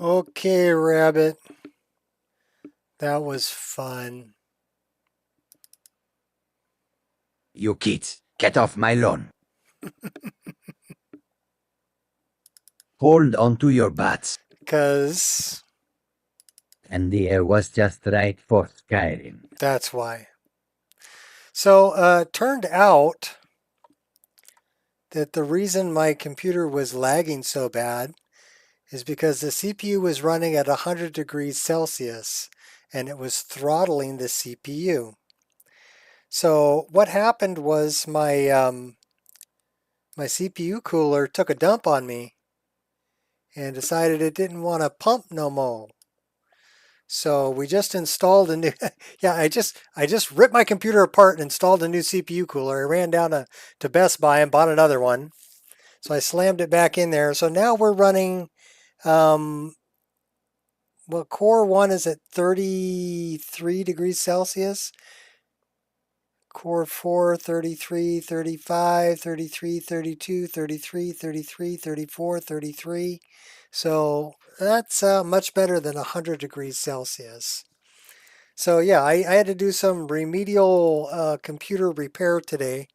Okay, Rabbit. That was fun. You kids, get off my lawn. Hold on to your butts. Because And the air was just right for Skyrim. that's why. So, turned out that the reason my computer was lagging so bad is because the CPU was running at 100 degrees Celsius and it was throttling the CPU. So what happened was my CPU cooler took a dump on me and decided it didn't want to pump no more. So we just installed a new. Yeah, I just ripped my computer apart and installed a new CPU cooler. I ran down to Best Buy and bought another one. So I slammed it back in there. So now we're running. Um, well, Core 1 is at 33 degrees Celsius. Core 4, 33, 35, 33, 32, 33, 33, 34, 33. So that's much better than 100 degrees Celsius. So yeah, I had to do some remedial computer repair today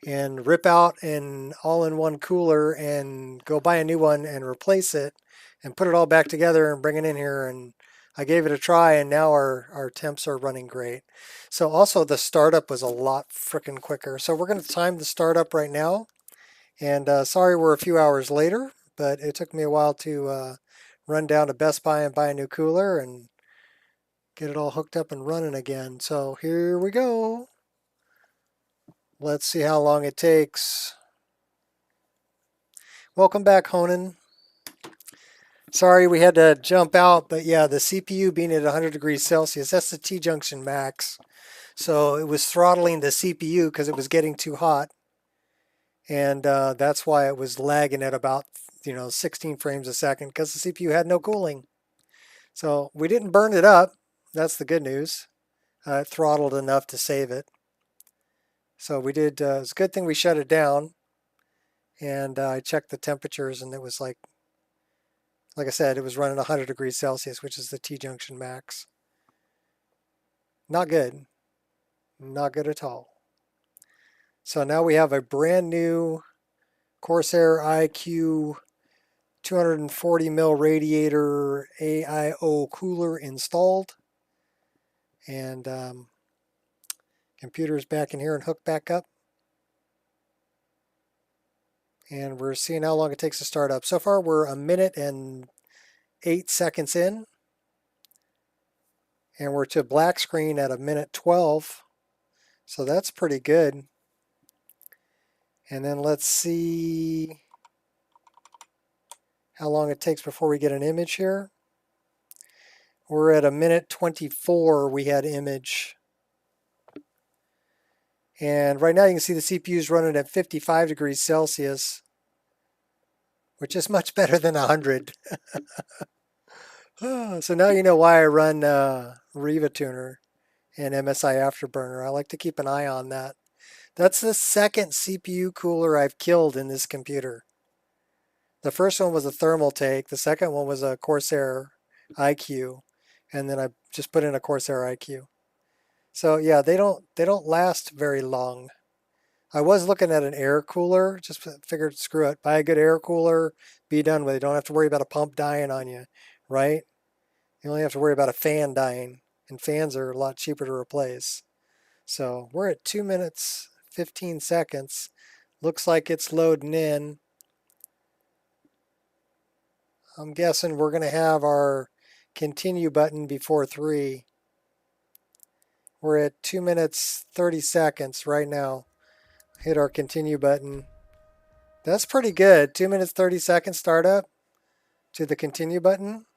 and rip out an all-in-one cooler and go buy a new one and replace it and put it all back together and bring it in here. And I gave it a try and now our temps are running great. So also the startup was a lot freaking quicker. So we're going to time the startup right now. And sorry we're a few hours later, but it took me a while to run down to Best Buy and buy a new cooler and get it all hooked up and running again. So here we go. Let's see how long it takes. Welcome back, Honan. Sorry we had to jump out, but yeah, the CPU being at 100 degrees Celsius, that's the T-junction max. So it was throttling the CPU because it was getting too hot. And that's why it was lagging at about 16 frames a second because the CPU had no cooling. So we didn't burn it up. That's the good news. It throttled enough to save it. So we did. It's a good thing we shut it down. And I checked the temperatures, and it was like I said, it was running 100 degrees Celsius, which is the T-junction max. Not good. Not good at all. So now we have a brand new Corsair IQ 240 mil radiator AIO cooler installed. And computer's back in here and hooked back up. And we're seeing how long it takes to start up. So far, we're 1 minute and 8 seconds in. And we're to black screen at 1 minute 12. So that's pretty good. And then let's see how long it takes before we get an image here. We're at 1 minute 24, we had image. And right now you can see the CPU is running at 55 degrees Celsius, which is much better than 100. So now you know why I run Riva Tuner and MSI Afterburner. I like to keep an eye on that. That's the second CPU cooler I've killed in this computer. The first one was a thermal take. The second one was a Corsair IQ, and then I just put in a Corsair IQ. So yeah, they don't last very long. I was looking at an air cooler, just figured screw it, buy a good air cooler, be done with it. Don't have to worry about a pump dying on you, right? You only have to worry about a fan dying, and fans are a lot cheaper to replace. So we're at 2 minutes 15 seconds. Looks like it's loading in. I'm guessing we're going to have our continue button before 3. We're at 2 minutes 30 seconds right now. Hit our continue button. That's pretty good. 2 minutes 30 seconds startup to the continue button.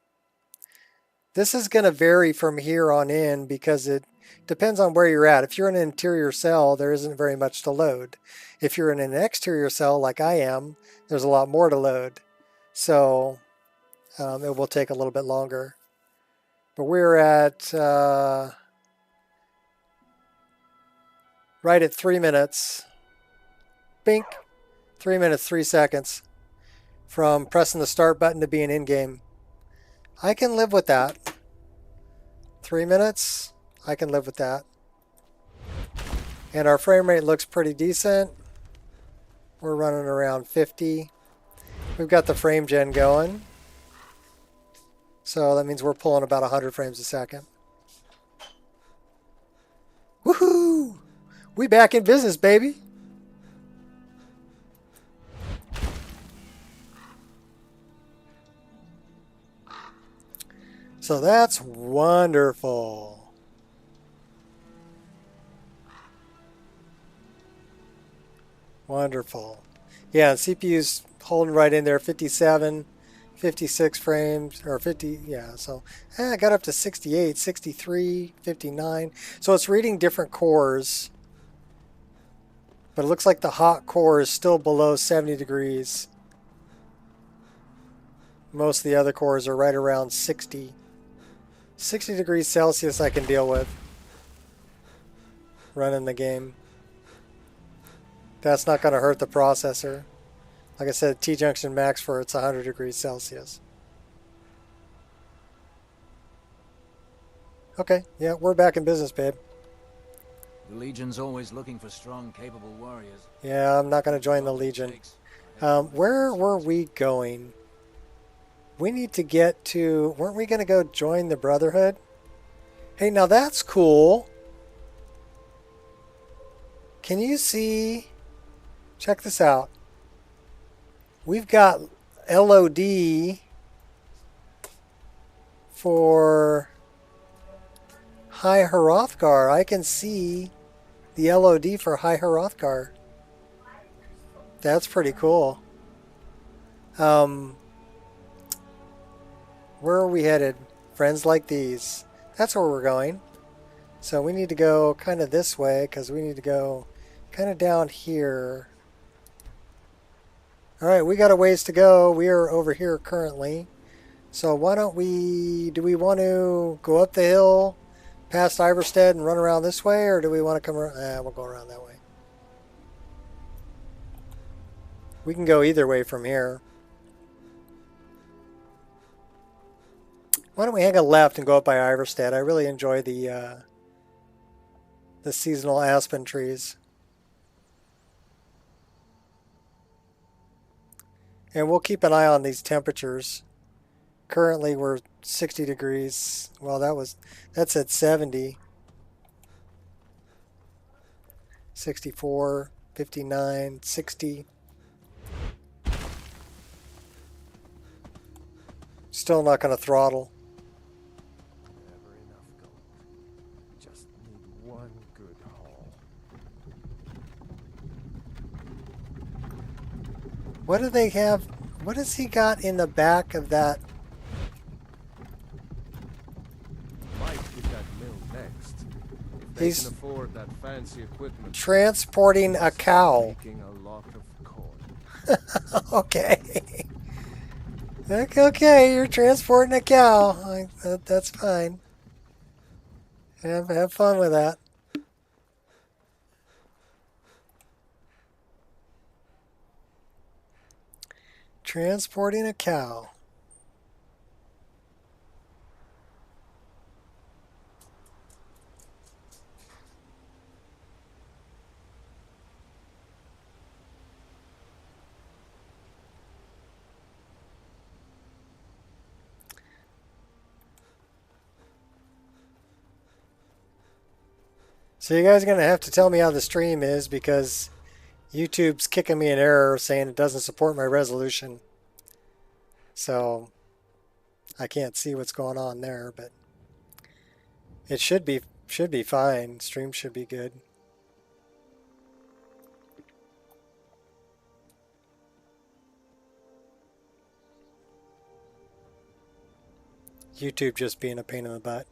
This is going to vary from here on in because it depends on where you're at. If you're in an interior cell, there isn't very much to load. If you're in an exterior cell like I am, there's a lot more to load. So it will take a little bit longer. But we're at right at 3 minutes. Bink. 3 minutes, 3 seconds from pressing the start button to being in game. I can live with that. 3 minutes, I can live with that. And our frame rate looks pretty decent. We're running around 50. We've got the frame gen going. So that means we're pulling about 100 frames a second. Woohoo! We back in business, baby. So that's wonderful. Wonderful. Yeah, CPU's holding right in there, 57, 56 frames, or 50, yeah, so I got up to 68, 63, 59. So it's reading different cores, but it looks like the hot core is still below 70 degrees. Most of the other cores are right around 60. 60 degrees Celsius I can deal with running the game. That's not going to hurt the processor. Like I said, T-junction max for it's 100 degrees Celsius. Okay, yeah, we're back in business, babe. The Legion's always looking for strong, capable warriors. Yeah, I'm not going to join the Legion. Where were we going? We need to get to... Weren't we going to go join the Brotherhood? Hey, now that's cool. Can you see... Check this out. We've got LOD for High Hrothgar. I can see the LOD for High Hrothgar. That's pretty cool. Where are we headed? Friends like these. That's where we're going. So we need to go kind of this way because we need to go kind of down here. All right, we got a ways to go. We are over here currently. So why don't we, do we want to go up the hill past Iverstead and run around this way, or do we want to come around? We'll go around that way. We can go either way from here. Why don't we hang a left and go up by Iverstead? I really enjoy the seasonal aspen trees. And we'll keep an eye on these temperatures. Currently we're 60 degrees. Well, that's at 70. 64, 59, 60. Still not going to throttle. Never enough gold. Just need one good haul. What do they have? What has he got in the back of that? Might hit that mill next. If they He's can afford that fancy equipment. transporting a cow. Making a lot of corn. Okay. Okay, you're transporting a cow. That's fine. Have fun with that. Transporting a cow. So you guys are going to have to tell me how the stream is because YouTube's kicking me an error saying it doesn't support my resolution. So I can't see what's going on there, but it should be fine. Stream should be good. YouTube just being a pain in the butt.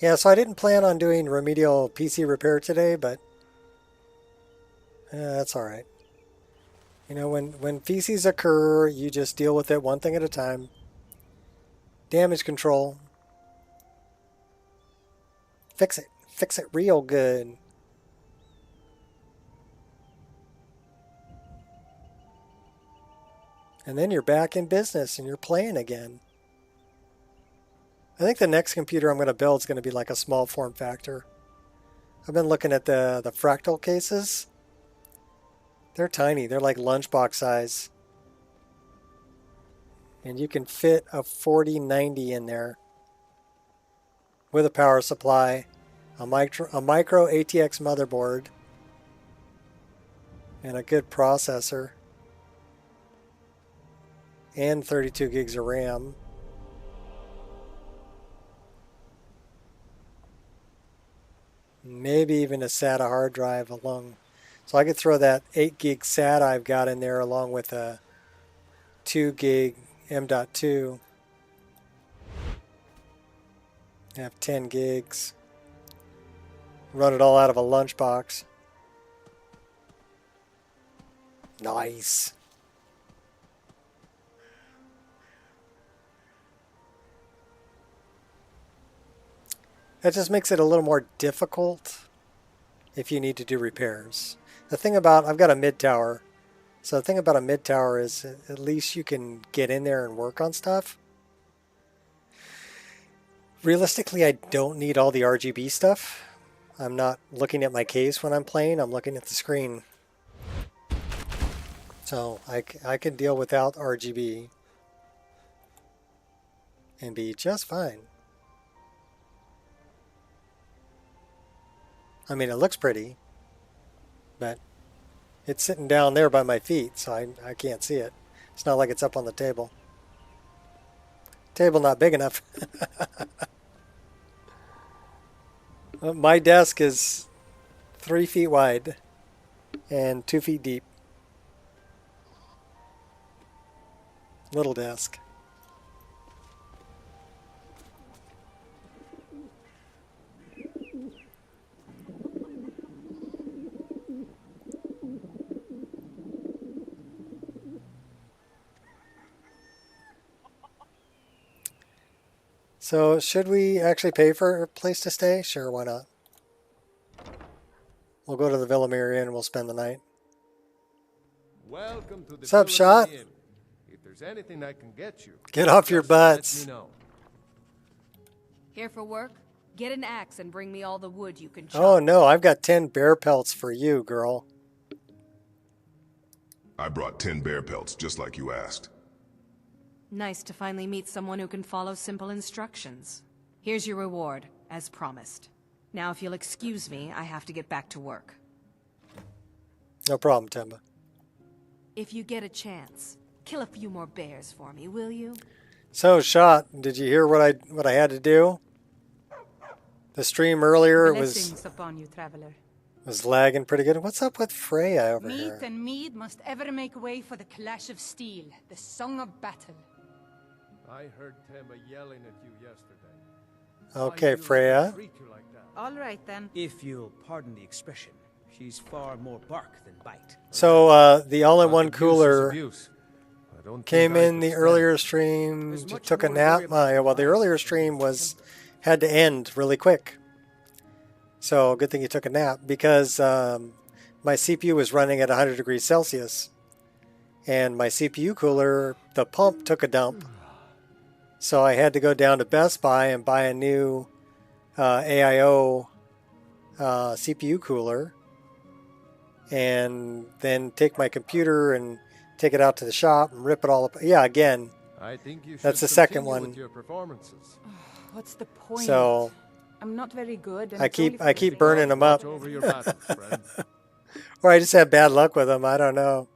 Yeah, so I didn't plan on doing remedial PC repair today, but that's all right. You know, when feces occur, you just deal with it one thing at a time. Damage control. Fix it. Fix it real good. And then you're back in business and you're playing again. I think the next computer I'm going to build is going to be like a small form factor. I've been looking at the fractal cases. They're tiny. They're like lunchbox size. And you can fit a 4090 in there with a power supply, a micro ATX motherboard, and a good processor, and 32 gigs of RAM. Maybe even a SATA hard drive along. So I could throw that 8 gig SATA I've got in there along with a 2 gig M.2. Have 10 gigs. Run it all out of a lunchbox. Nice. That just makes it a little more difficult if you need to do repairs. The thing about, I've got a mid tower. So the thing about a mid tower is at least you can get in there and work on stuff. Realistically, I don't need all the RGB stuff. I'm not looking at my case when I'm playing. I'm looking at the screen. So I can deal without RGB and be just fine. I mean, it looks pretty, but it's sitting down there by my feet, so I can't see it. It's not like it's up on the table. Table not big enough. My desk is 3 feet wide and 2 feet deep. Little desk. So should we actually pay for a place to stay? Sure, why not? We'll go to the Villamere Inn and we'll spend the night. Welcome to the What's up, Villamere Shot? Inn. If there's anything I can get you, Get off your just let butts. me know. Here for work? Get an axe and bring me all the wood you can chop. Oh no, I've got 10 bear pelts for you, girl. I brought 10 bear pelts, just like you asked. Nice to finally meet someone who can follow simple instructions. Here's your reward, as promised. Now if you'll excuse me, I have to get back to work. No problem, Temba. If you get a chance, kill a few more bears for me, will you? So, Shot, did you hear what I had to do? The stream earlier Blessings upon you, traveler. was lagging pretty good. What's up with Freya over Meat here? and mead must ever make way for the clash of steel, the song of battle. I heard Tema yelling at you yesterday. Okay, Why do you let Freya. her treat you like that? All right, then. If you'll pardon the expression, she's far more bark than bite. So, the all-in-one Abuse is cooler abuse. I don't came think I in could the stand earlier it. stream, There's much took a more to worry nap. about Well, the than earlier life. stream had to end really quick. So, good thing you took a nap because my CPU was running at 100 degrees Celsius. And my CPU cooler, the pump took a dump. So I had to go down to Best Buy and buy a new AIO CPU cooler. And then take my computer and take it out to the shop and rip it all up. Yeah, again. I think you should That's the second continue one. with your performances. What's the point? So I'm not very good. And I it's only keep for I the keep sake burning of- them up. Watch over your battles, friend. Or I just have bad luck with them. I don't know.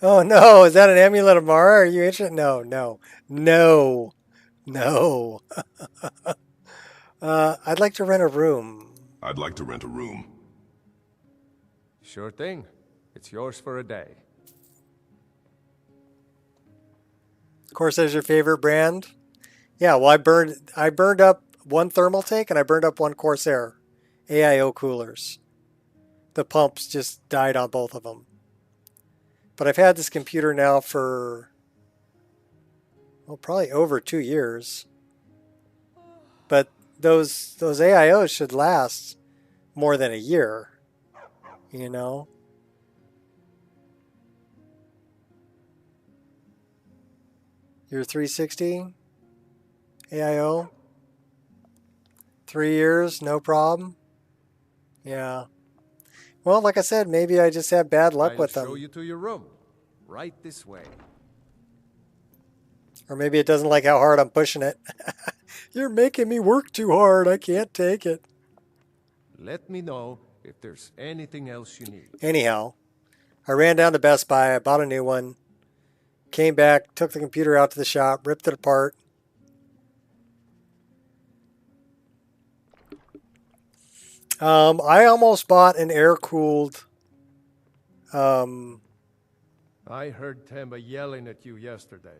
Oh no, is that an amulet of Mara? Are you interested? No, no, no, no. I'd like to rent a room. I'd like to rent a room. Sure thing. It's yours for a day. Corsair's your favorite brand? Yeah, well I burned up one thermal tank and I burned up one Corsair AIO coolers. The pumps just died on both of them. But I've had this computer now for, well, probably over 2 years. But those AIOs should last more than a year, you know? You're 360? AIO? 3 years, no problem? Yeah. Well, like I said, maybe I just have bad luck I'll with show them. you to your room. Right this way. Or maybe it doesn't like how hard I'm pushing it. You're making me work too hard. I can't take it. Let me know if there's anything else you need. Anyhow, I ran down to Best Buy. I bought a new one. Came back, took the computer out to the shop, ripped it apart. I almost bought an air-cooled. I heard Temba yelling at you yesterday.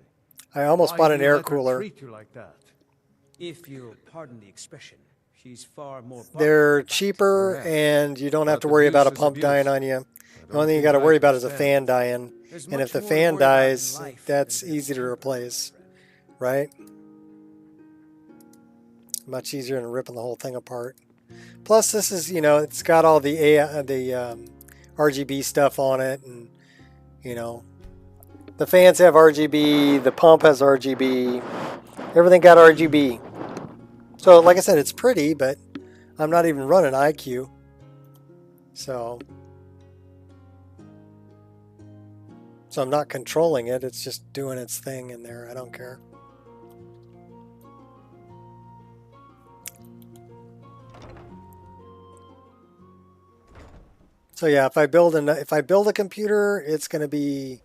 I almost Why bought do an you air let her cooler. treat you like that? If you'll pardon the expression, she's far more They're bark. cheaper, Yeah. and you don't have But to worry about a abuse is pump dying abuse. on you. I The don't only thing you think got to I worry about is a understand. fan dying. There's And if much the more to fan worry about in dies, life that's than this easy to temper, replace, friend. right? Much easier than ripping the whole thing apart. Plus, this is, you know, it's got all the RGB stuff on it, and you know, the fans have RGB, the pump has RGB, everything got RGB. So, like I said, it's pretty, but I'm not even running IQ. So I'm not controlling it. It's just doing its thing in there. I don't care. So yeah, if I build a computer, it's going to be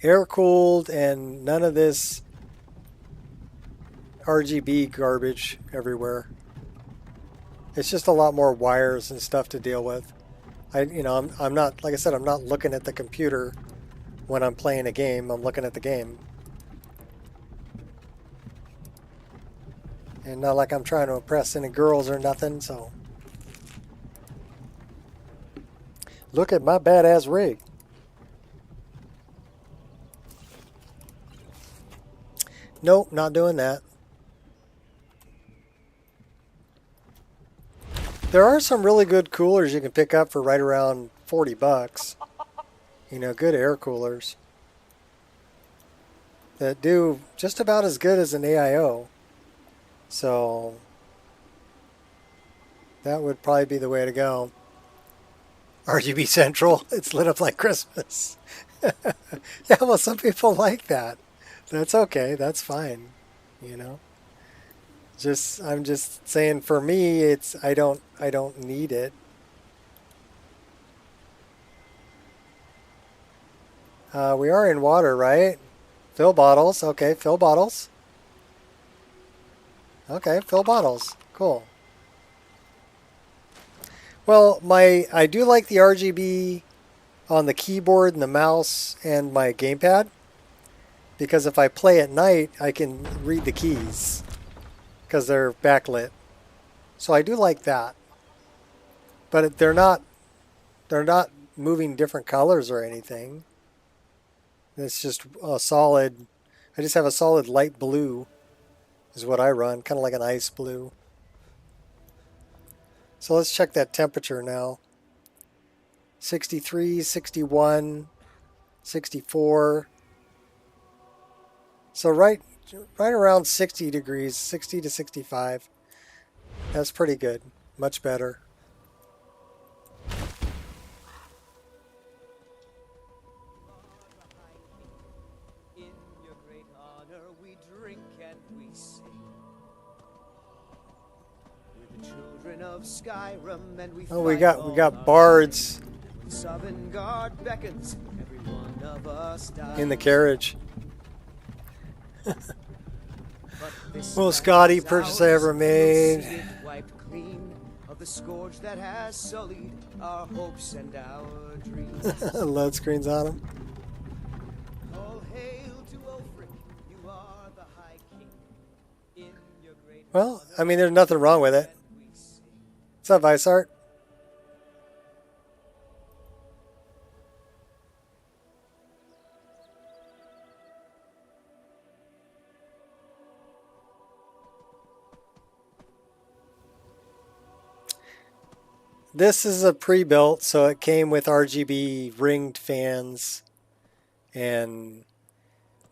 air cooled and none of this RGB garbage everywhere. It's just a lot more wires and stuff to deal with. I'm not, like I said, I'm not looking at the computer when I'm playing a game. I'm looking at the game. And not like I'm trying to impress any girls or nothing, so. Look at my badass rig. Nope, not doing that. There are some really good coolers you can pick up for right around 40 bucks. You know, good air coolers that do just about as good as an AIO. So that would probably be the way to go. RGB Central, it's lit up like Christmas. Yeah, well, some people like that. That's okay. That's fine. You know. I'm just saying, for me, it's I don't need it. We are in water, right? Fill bottles. Okay, fill bottles. Okay, fill bottles. Cool. Well, I do like the RGB on the keyboard and the mouse and my gamepad, because if I play at night, I can read the keys because they're backlit. So I do like that. But they're not moving different colors or anything. It's just a solid, I just have a solid light blue is what I run, kind of like an ice blue. So let's check that temperature now. 63, 61, 64. So right around 60 degrees, 60 to 65. That's pretty good. Much better. In your great honor we drink and we sing. We're the children of Skyrim and we Oh, we fight got all bards our day. When Sovngarde beckons, every one of us dies. in the carriage. But this Well, land Scotty, is purchase ours, I ever and we'll made. see it wiped clean of the scourge that has sullied our hopes and our dreams. Load screens on them. All hail to Ulfric, you are the High King. In your great Well, I mean, there's nothing wrong with it. we sing. What's up, Viceart? This is a pre-built, so it came with RGB ringed fans. And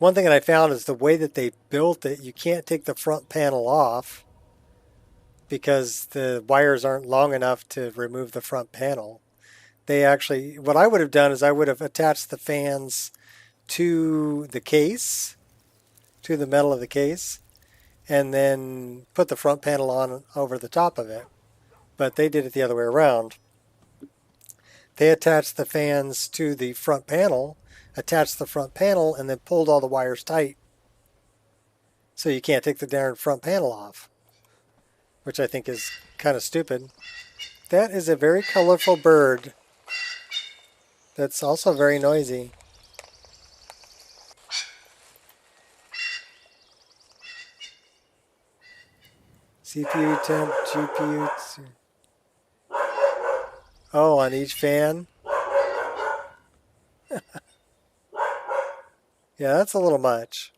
One thing that I found is the way that they built it, you can't take the front panel off because the wires aren't long enough to remove the front panel. They actually, what I would have done is I would have attached the fans to the case, to the metal of the case, and then put the front panel on over the top of it. But they did it the other way around. They attached the fans to the front panel, attached the front panel, and then pulled all the wires tight. So you can't take the darn front panel off, which I think is kind of stupid. That is a very colorful bird that's also very noisy. CPU temp, GPU. Oh, on each fan? Yeah, that's a little much.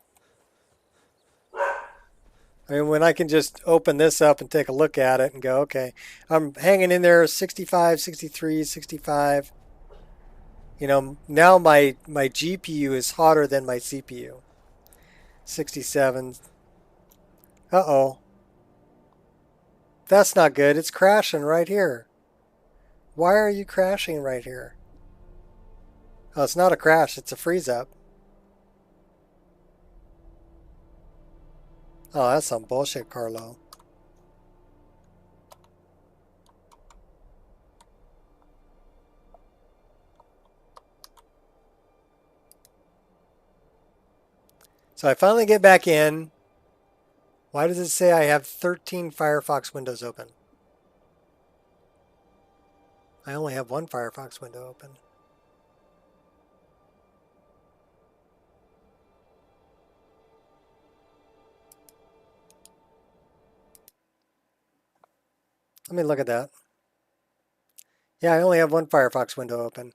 I mean, when I can just open this up and take a look at it and go, okay, I'm hanging in there 65, 63, 65. You know, now my GPU is hotter than my CPU. 67. Uh-oh. That's not good. It's crashing right here. Why are you crashing right here? Oh, it's not a crash. It's a freeze up. Oh, that's some bullshit, Carlo. So I finally get back in. Why does it say I have 13 Firefox windows open? I only have one Firefox window open. Let me look at that. Yeah, I only have one Firefox window open.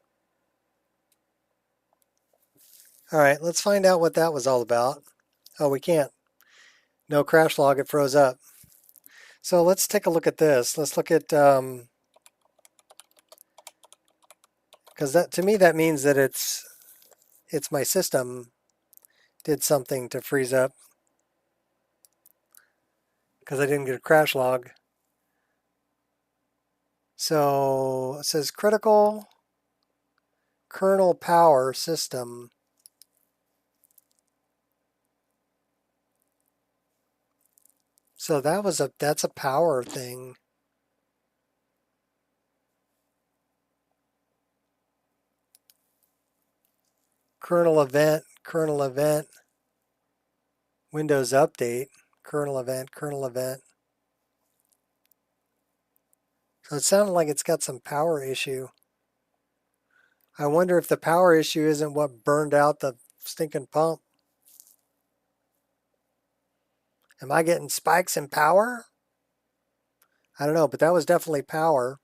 All right, let's find out what that was all about. Oh, we can't. No crash log, it froze up. So let's take a look at this. Let's look at, because that to me that means that it's my system did something to freeze up because I didn't get a crash log. So it says critical kernel power system. So that's a power thing. Kernel event, Windows update, kernel event. So it sounded like it's got some power issue. I wonder if the power issue isn't what burned out the stinking pump. Am I getting spikes in power? I don't know, but that was definitely power.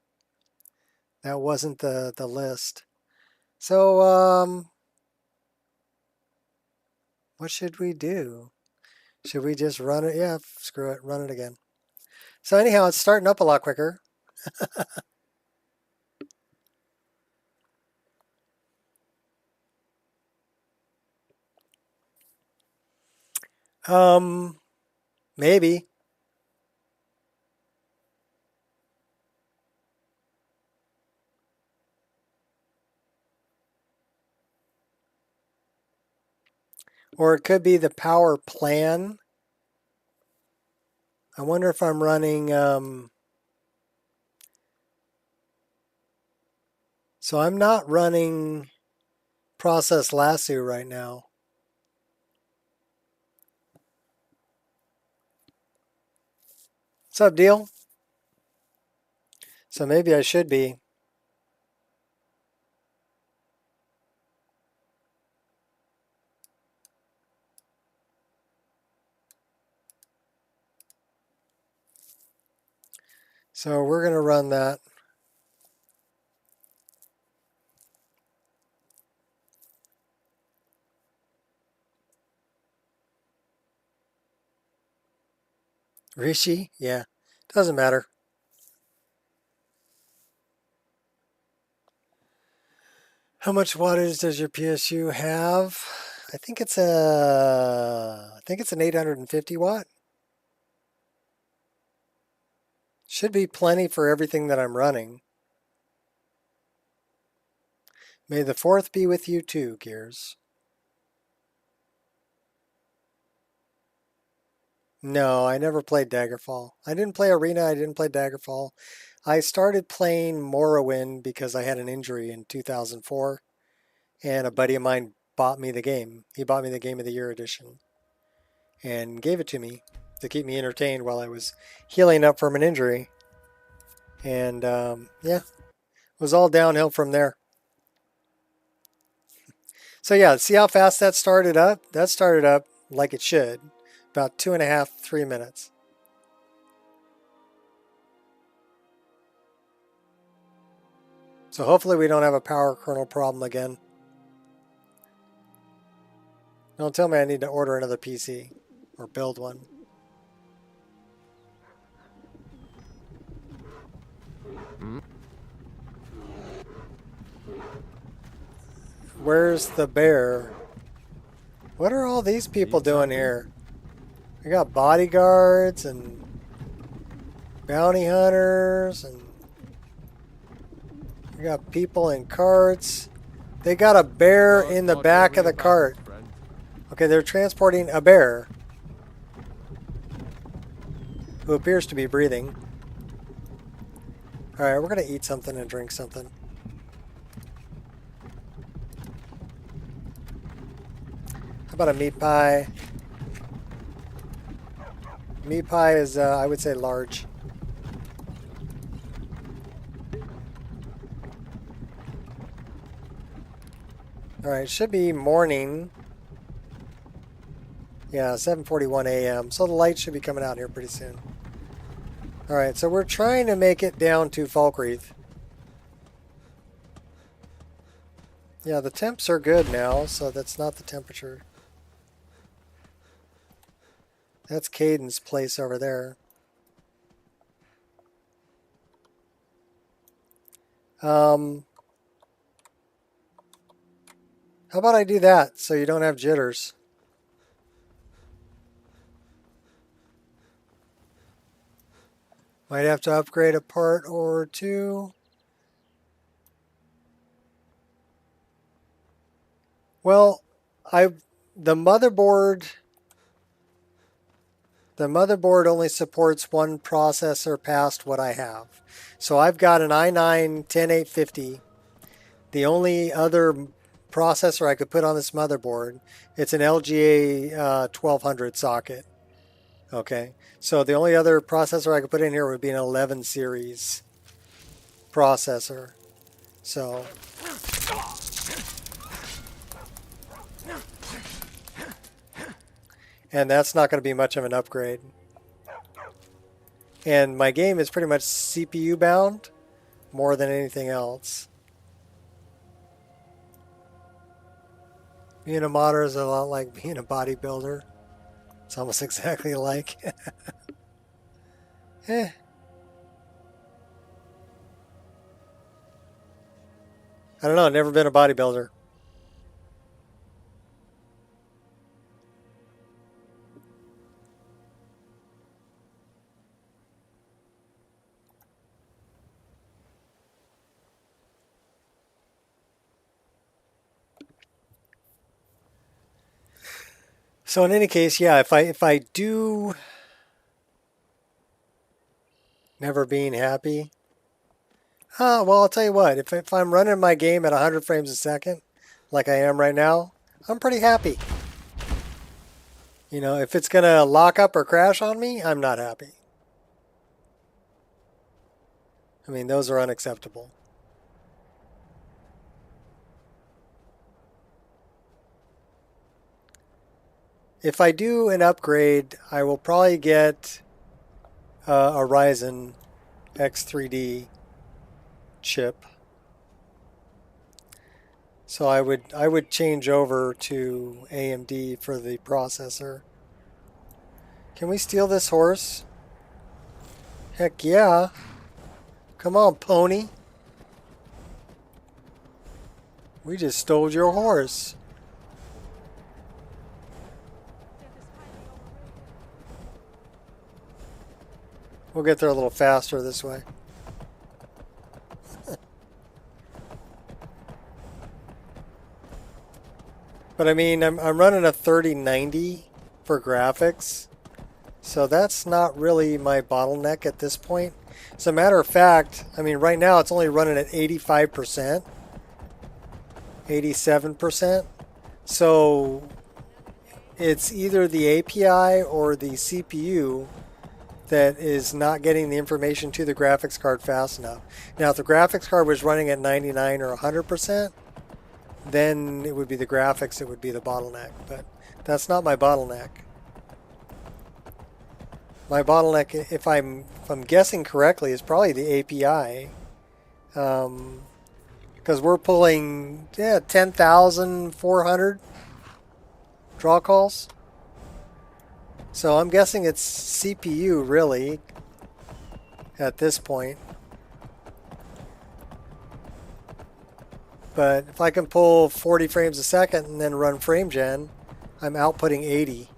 That wasn't the list. So, what should we do? Should we just run it? Yeah, screw it, run it again. So anyhow, it's starting up a lot quicker. Maybe. Or it could be the power plan. I wonder if I'm running, so I'm not running process lasso right now. What's up, deal? So maybe I should be. So we're going to run that. Rishi? Yeah, doesn't matter. How much wattage does your PSU have? I think it's an 850 watt. Should be plenty for everything that I'm running. May the 4th be with you too, Gears. No, I never played Daggerfall. I didn't play Arena, I didn't play Daggerfall. I started playing Morrowind because I had an injury in 2004, and a buddy of mine bought me the game. He bought me the Game of the Year edition and gave it to me to keep me entertained while I was healing up from an injury. And yeah, it was all downhill from there. So yeah, see how fast that started up? That started up like it should. About 2.5, 3 minutes. So hopefully we don't have a power kernel problem again. Don't tell me I need to order another PC or build one. Where's the bear? What are all these people doing here? We got bodyguards and bounty hunters, and we got people in carts. They got a bear in the back of the cart. Okay, they're transporting a bear who appears to be breathing. Alright, we're going to eat something and drink something. How about a meat pie? Meat pie is, I would say, large. Alright, it should be morning. Yeah, 7:41 a.m. So the light should be coming out here pretty soon. Alright, so we're trying to make it down to Falkreath. Yeah, the temps are good now, so that's not the temperature. That's Caden's place over there. How about I do that so you don't have jitters? Might have to upgrade a part or two. Well, the motherboard only supports one processor past what I have. So I've got an i9-10850. The only other processor I could put on this motherboard, it's an LGA 1200 socket. Okay, so the only other processor I could put in here would be an 11 series processor. So and that's not going to be much of an upgrade. And my game is pretty much CPU bound more than anything else. Being a modder is a lot like being a bodybuilder. It's almost exactly like. I don't know, never been a bodybuilder. So in any case, yeah, if I do never being happy, well, I'll tell you what, if I'm running my game at 100 frames a second, like I am right now, I'm pretty happy. You know, if it's gonna lock up or crash on me, I'm not happy. I mean, those are unacceptable. If I do an upgrade, I will probably get a Ryzen X3D chip. So I would change over to AMD for the processor. Can we steal this horse? Heck yeah. Come on, pony. We just stole your horse. We'll get there a little faster this way. But I mean, I'm running a 3090 for graphics. So that's not really my bottleneck at this point. As a matter of fact, I mean, right now it's only running at 85%, 87%. So it's either the API or the CPU that is not getting the information to the graphics card fast enough. Now, if the graphics card was running at 99 or 100%, then it would be the graphics that would be the bottleneck. But that's not my bottleneck. My bottleneck, if I'm guessing correctly, is probably the API. Because we're pulling 10,400 draw calls. So I'm guessing it's CPU really at this point. But if I can pull 40 frames a second and then run frame gen, I'm outputting 80.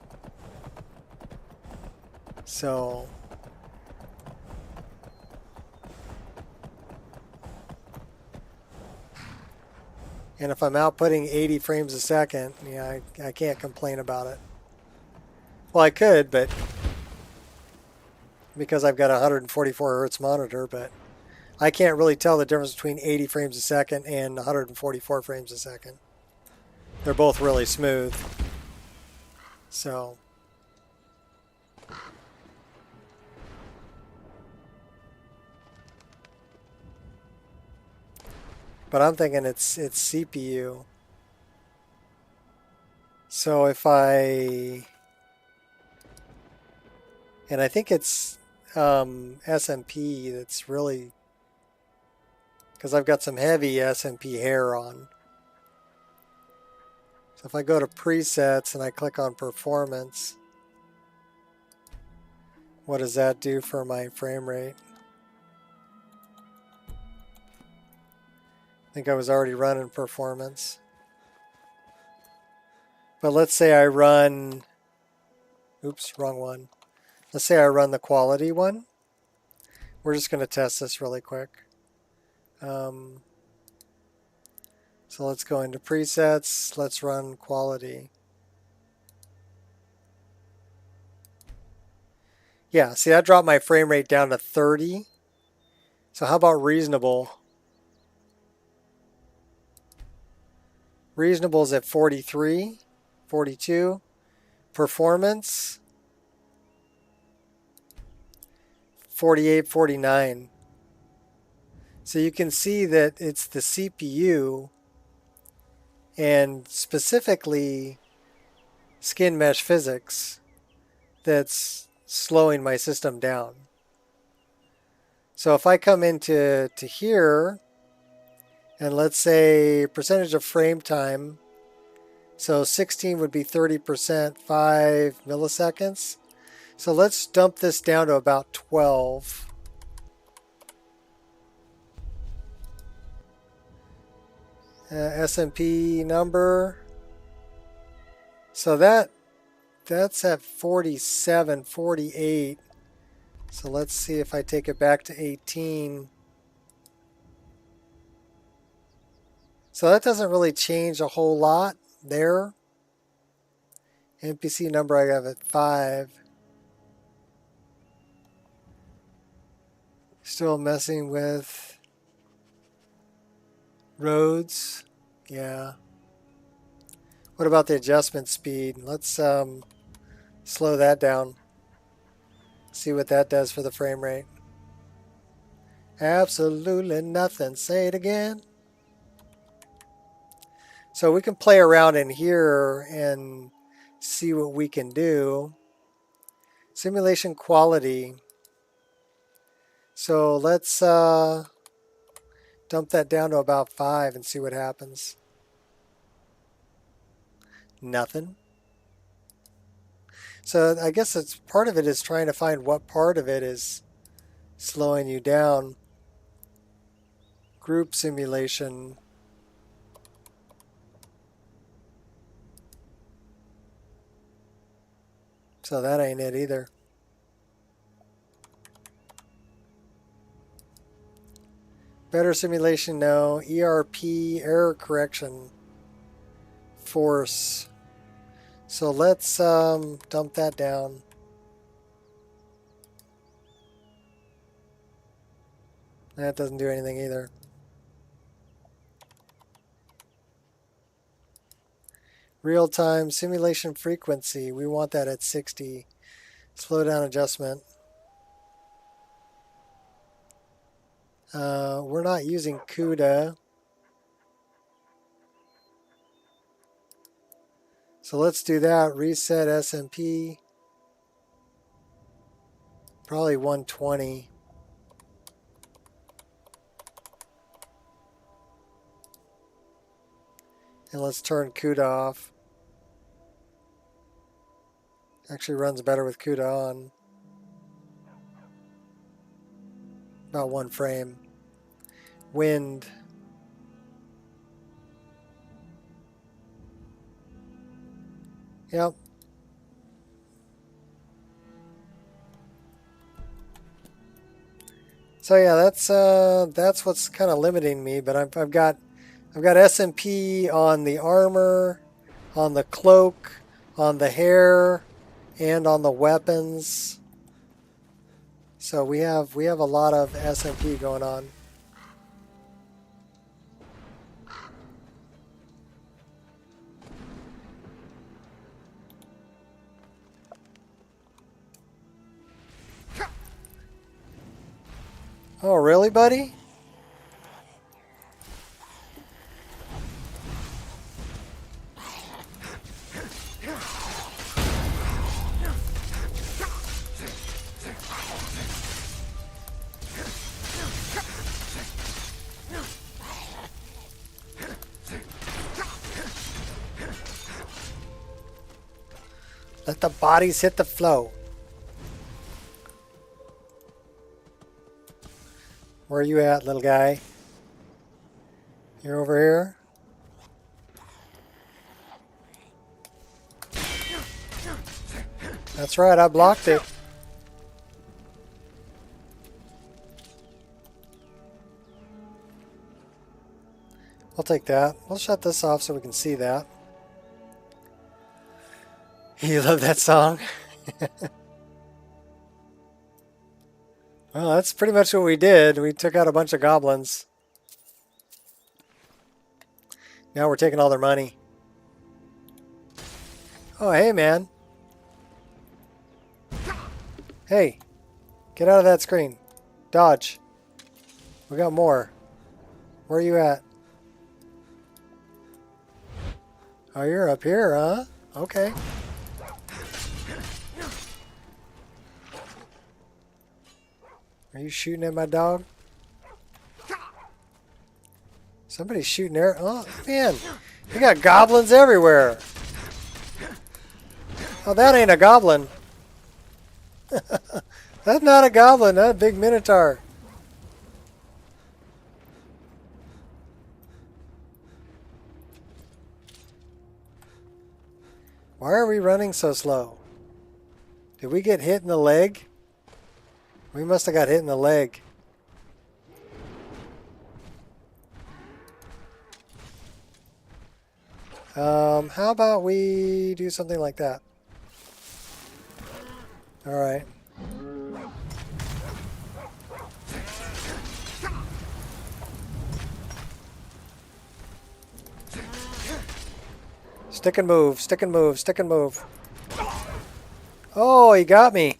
So and if I'm outputting 80 frames a second, yeah, I can't complain about it. Well, I could, but because I've got a 144 hertz monitor, but I can't really tell the difference between 80 frames a second and 144 frames a second. They're both really smooth. So but I'm thinking it's CPU. So if and I think it's SMP that's really, because I've got some heavy SMP hair on. So if I go to presets and I click on performance, what does that do for my frame rate? I think I was already running performance. But let's say I run, oops, wrong one. Let's say I run the quality one. We're just going to test this really quick. So let's go into presets. Let's run quality. Yeah, see, that dropped my frame rate down to 30. So how about reasonable? Reasonable is at 43, 42. Performance, 48, 49. So you can see that it's the CPU and specifically skin mesh physics that's slowing my system down. So if I come into here and let's say percentage of frame time, so 16 would be 30%, 5 milliseconds. So let's dump this down to about 12. SMP number. So that's at 47, 48. So let's see if I take it back to 18. So that doesn't really change a whole lot there. NPC number I have at 5. Still messing with roads. Yeah. What about the adjustment speed? Let's slow that down. See what that does for the frame rate. Absolutely nothing. Say it again. So we can play around in here and see what we can do. Simulation quality. So let's dump that down to about 5 and see what happens. Nothing. So I guess it's part of it is trying to find what part of it is slowing you down. Group simulation. So that ain't it either. Better simulation, no. ERP, error correction, force. So let's dump that down. That doesn't do anything either. Real-time simulation frequency. We want that at 60. Slow down adjustment. We're not using CUDA. So let's do that. Reset SMP. Probably 120. And let's turn CUDA off. Actually runs better with CUDA on. About 1 frame. Wind. Yep. So yeah, that's what's kind of limiting me. But I've got SMP on the armor, on the cloak, on the hair, and on the weapons. So we have a lot of SMP going on. Oh, really, buddy? Let the bodies hit the flow. Where are you at, little guy? You're over here? That's right, I blocked it. I'll take that. We'll shut this off so we can see that. You love that song? Well, that's pretty much what we did. We took out a bunch of goblins. Now we're taking all their money. Oh, hey, man. Hey, get out of that screen. Dodge. We got more. Where are you at? Oh, you're up here, huh? Okay. Are you shooting at my dog? Somebody's shooting there. Oh, man. You got goblins everywhere. Oh, that ain't a goblin. That's not a goblin. That's a big minotaur. Why are we running so slow? Did we get hit in the leg? We must have got hit in the leg. How about we do something like that? All right. Stick and move, stick and move, stick and move. Oh, he got me.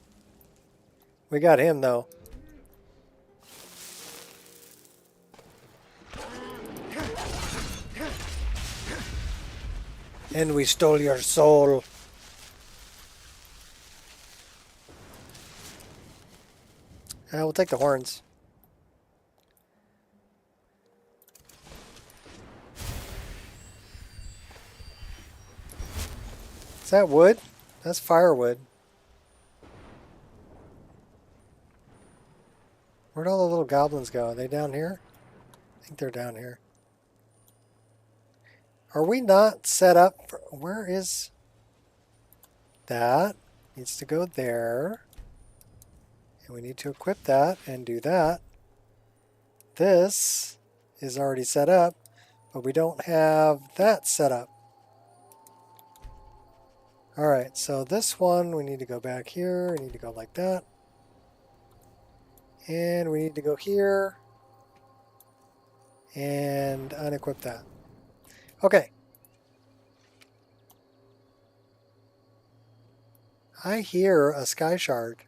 We got him, though. And we stole your soul. We'll take the horns. Is that wood? That's firewood. Where'd all the little goblins go? Are they down here? I think they're down here. Are we not set up for... Where is... That needs to go there. And we need to equip that and do that. this is already set up, but we don't have that set up. Alright, so this one, we need to go back here. We need to go like that. And we need to go here. And unequip that. Okay. I hear a sky shard.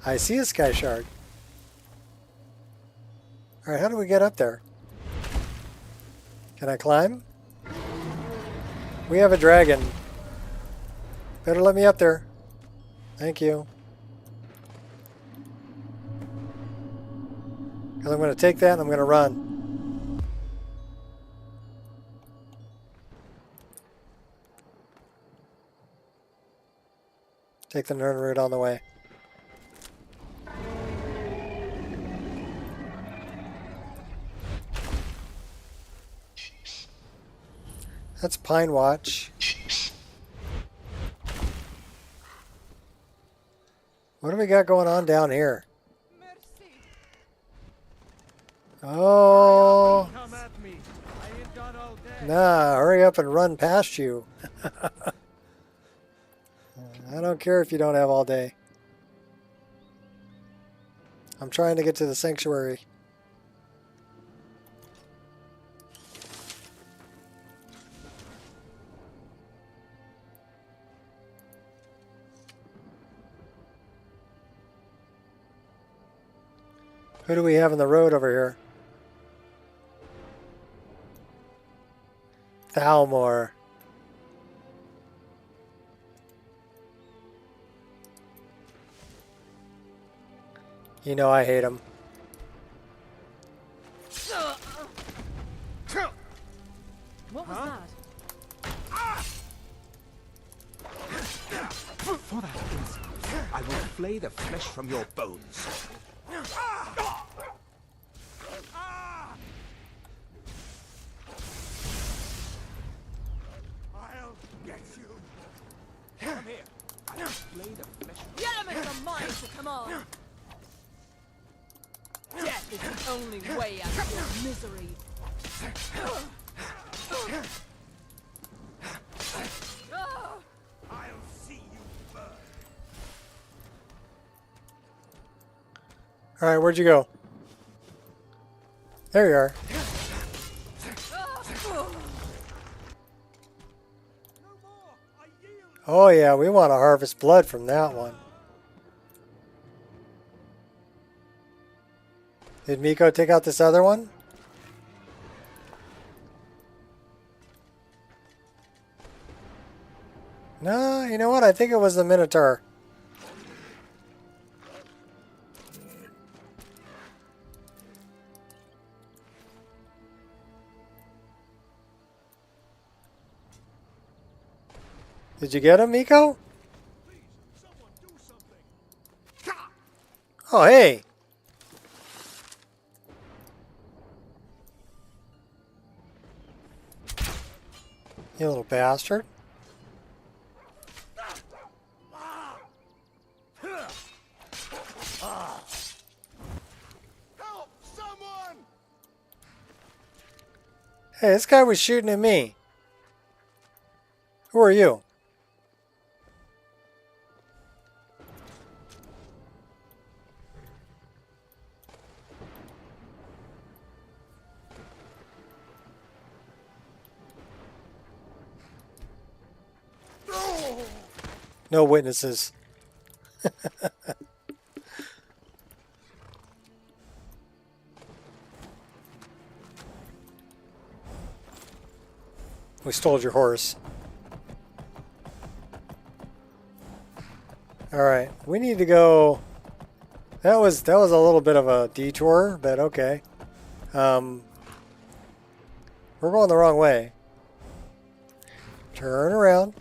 I see a sky shard. Alright, how do we get up there? Can I climb? We have a dragon. Better let me up there. Thank you. Because I'm going to take that and I'm going to run. Take the nerd route on the way. That's Pine Watch. What do we got going on down here? Oh. Come at me. I ain't done all day. Nah, hurry up and run past you. I don't care if you don't have all day. I'm trying to get to the sanctuary. Who do we have in the road over here? Thalmor. You know I hate him. What was that? For that insult, I will flay the flesh from your bones. I'll get you. Come here. I will flay the flesh. The elements are mine to command. Death is the only way out of your misery. I'll see you burn. Alright, where'd you go? There you are. Oh yeah, we want to harvest blood from that one. Did Miko take out this other one? No, you know what? I think it was the Minotaur. Did you get him, Miko? Oh, hey! You little bastard. Help! Someone! Hey, this guy was shooting at me. Who are you? No witnesses. We stole your horse. Alright, we need to go. That was a little bit of a detour, but okay. We're going the wrong way. Turn around.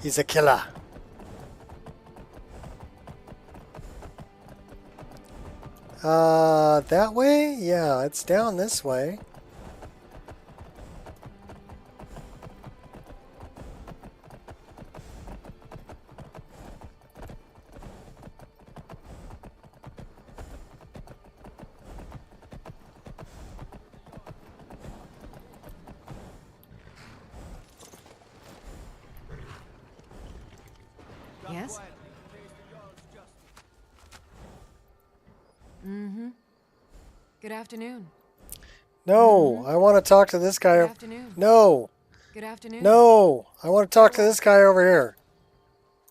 He's a killer. That way? Yeah, it's down this way. Yes? Mm-hmm. Good afternoon. No, I want to talk to this guy. Good afternoon. No, Good afternoon. no, I want to talk to this guy over here.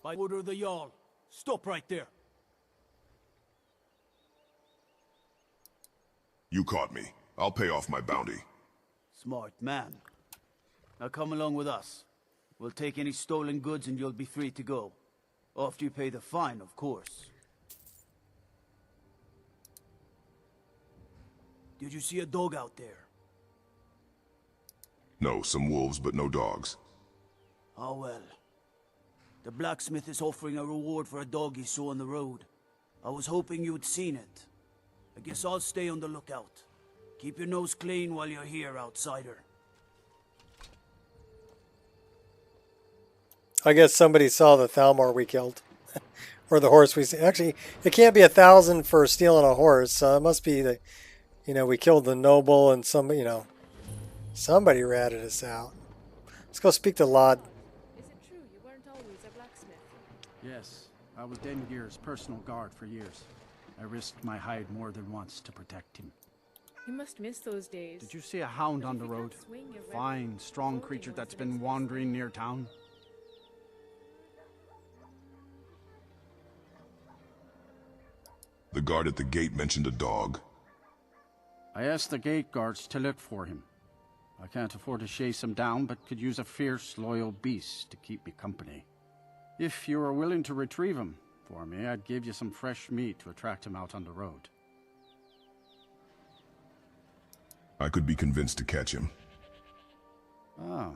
By order of the Jarl. Stop right there. You caught me. I'll pay off my bounty. Smart man. Now come along with us. We'll take any stolen goods and you'll be free to go. After you pay the fine, of course. Did you see a dog out there? No, some wolves, but no dogs. Oh well. The blacksmith is offering a reward for a dog he saw on the road. I was hoping you'd seen it. I guess I'll stay on the lookout. Keep your nose clean while you're here, outsider. I guess somebody saw the Thalmor we killed. Or the horse we... Actually, it can't be 1,000 for stealing a horse, so it must be the... You know, we killed the noble and somebody, you know... Somebody ratted us out. Let's go speak to Lod. Is it true you weren't always a blacksmith? Yes, I was Dengir's personal guard for years. I risked my hide more than once to protect him. You must miss those days. Did you see a hound on the road? A fine, strong creature that's been wandering near town? The guard at the gate mentioned a dog. I asked the gate guards to look for him. I can't afford to chase him down, but could use a fierce, loyal beast to keep me company. If you are willing to retrieve him for me, I'd give you some fresh meat to attract him out on the road. I could be convinced to catch him. Ah,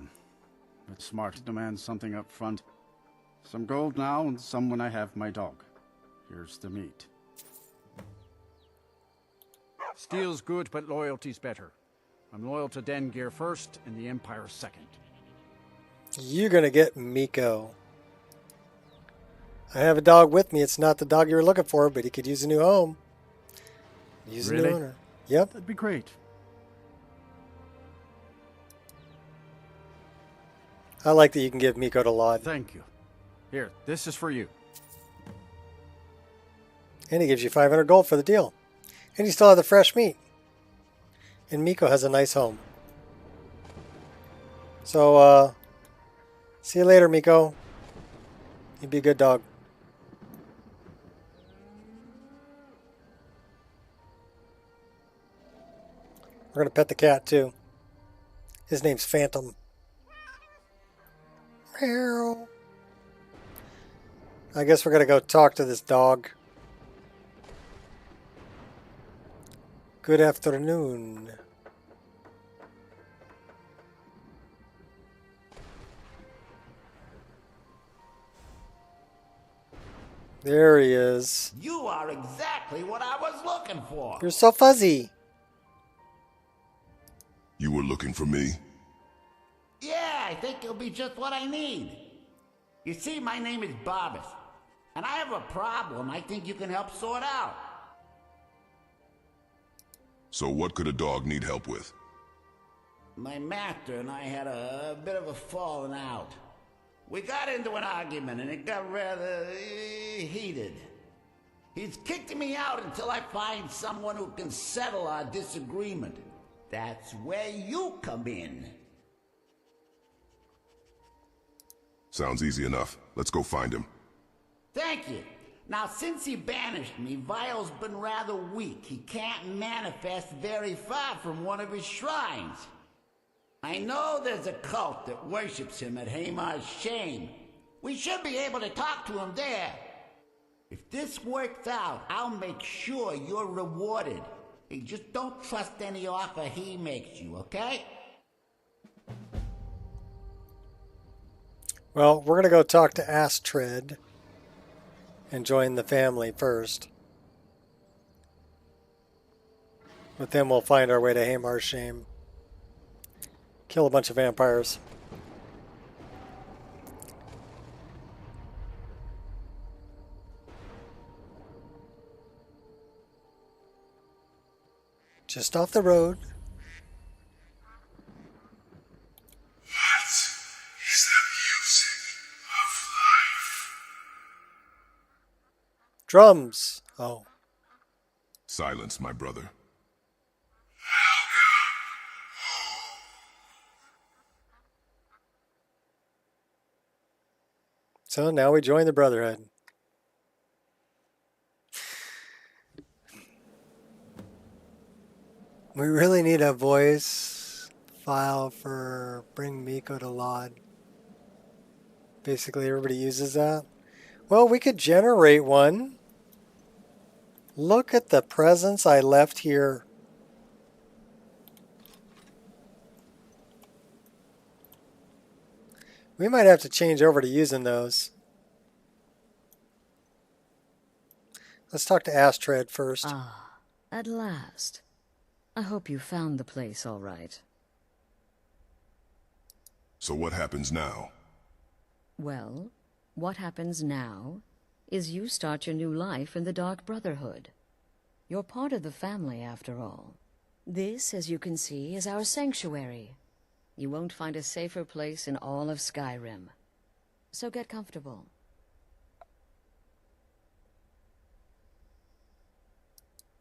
it's smart to demand something up front. Some gold now, and some when I have my dog. Here's the meat. Steel's good, but loyalty's better. I'm loyal to Dengir first, and the Empire second. You're gonna get Miko. I have a dog with me. It's not the dog you were looking for, but he could use a new home. Use a new owner. Yep. That'd be great. I like that you can give Miko to Lod. Thank you. Here, this is for you. And he gives you 500 gold for the deal. And you still have the fresh meat. And Miko has a nice home. So, see you later, Miko. You'd be a good dog. We're going to pet the cat, too. His name's Phantom. Meow. I guess we're going to go talk to this dog. Good afternoon. There he is. You are exactly what I was looking for. You're so fuzzy. You were looking for me? Yeah, I think it'll be just what I need. You see, my name is Barbas, and I have a problem I think you can help sort out. So what could a dog need help with? My master and I had a bit of a falling out. We got into an argument and it got rather heated. He's kicked me out until I find someone who can settle our disagreement. That's where you come in. Sounds easy enough. Let's go find him. Thank you. Now, since he banished me, Vile's been rather weak. He can't manifest very far from one of his shrines. I know there's a cult that worships him at Hamar's Shame. We should be able to talk to him there. If this works out, I'll make sure you're rewarded. Hey, just don't trust any offer he makes you, okay? Well, we're going to go talk to Astrid and join the family first. But then we'll find our way to Hamar's Shame. Kill a bunch of vampires. Just off the road. What is the music of life? Drums. Oh. Silence, my brother. So now we join the Brotherhood. We really need a voice file for Bring Miko to Lod. Basically, everybody uses that. Well, we could generate one. Look at the presents I left here. We might have to change over to using those. Let's talk to Astrid first. Ah, at last. I hope you found the place all right. So what happens now? Well, what happens now is you start your new life in the Dark Brotherhood. You're part of the family, after all. This, as you can see, is our sanctuary. You won't find a safer place in all of Skyrim. So get comfortable.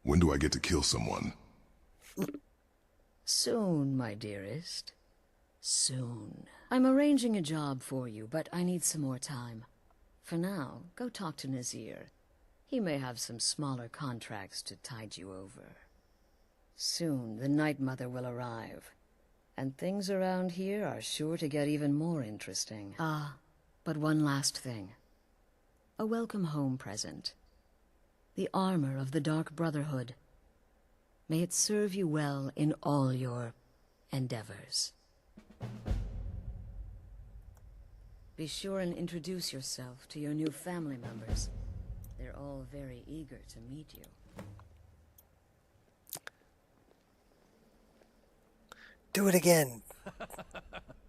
When do I get to kill someone? Soon, my dearest. Soon. I'm arranging a job for you, but I need some more time. For now, go talk to Nazir. He may have some smaller contracts to tide you over. Soon, the Night Mother will arrive. And things around here are sure to get even more interesting. Ah, but one last thing. A welcome home present. The armor of the Dark Brotherhood. May it serve you well in all your endeavors. Be sure and introduce yourself to your new family members. They're all very eager to meet you. Do it again.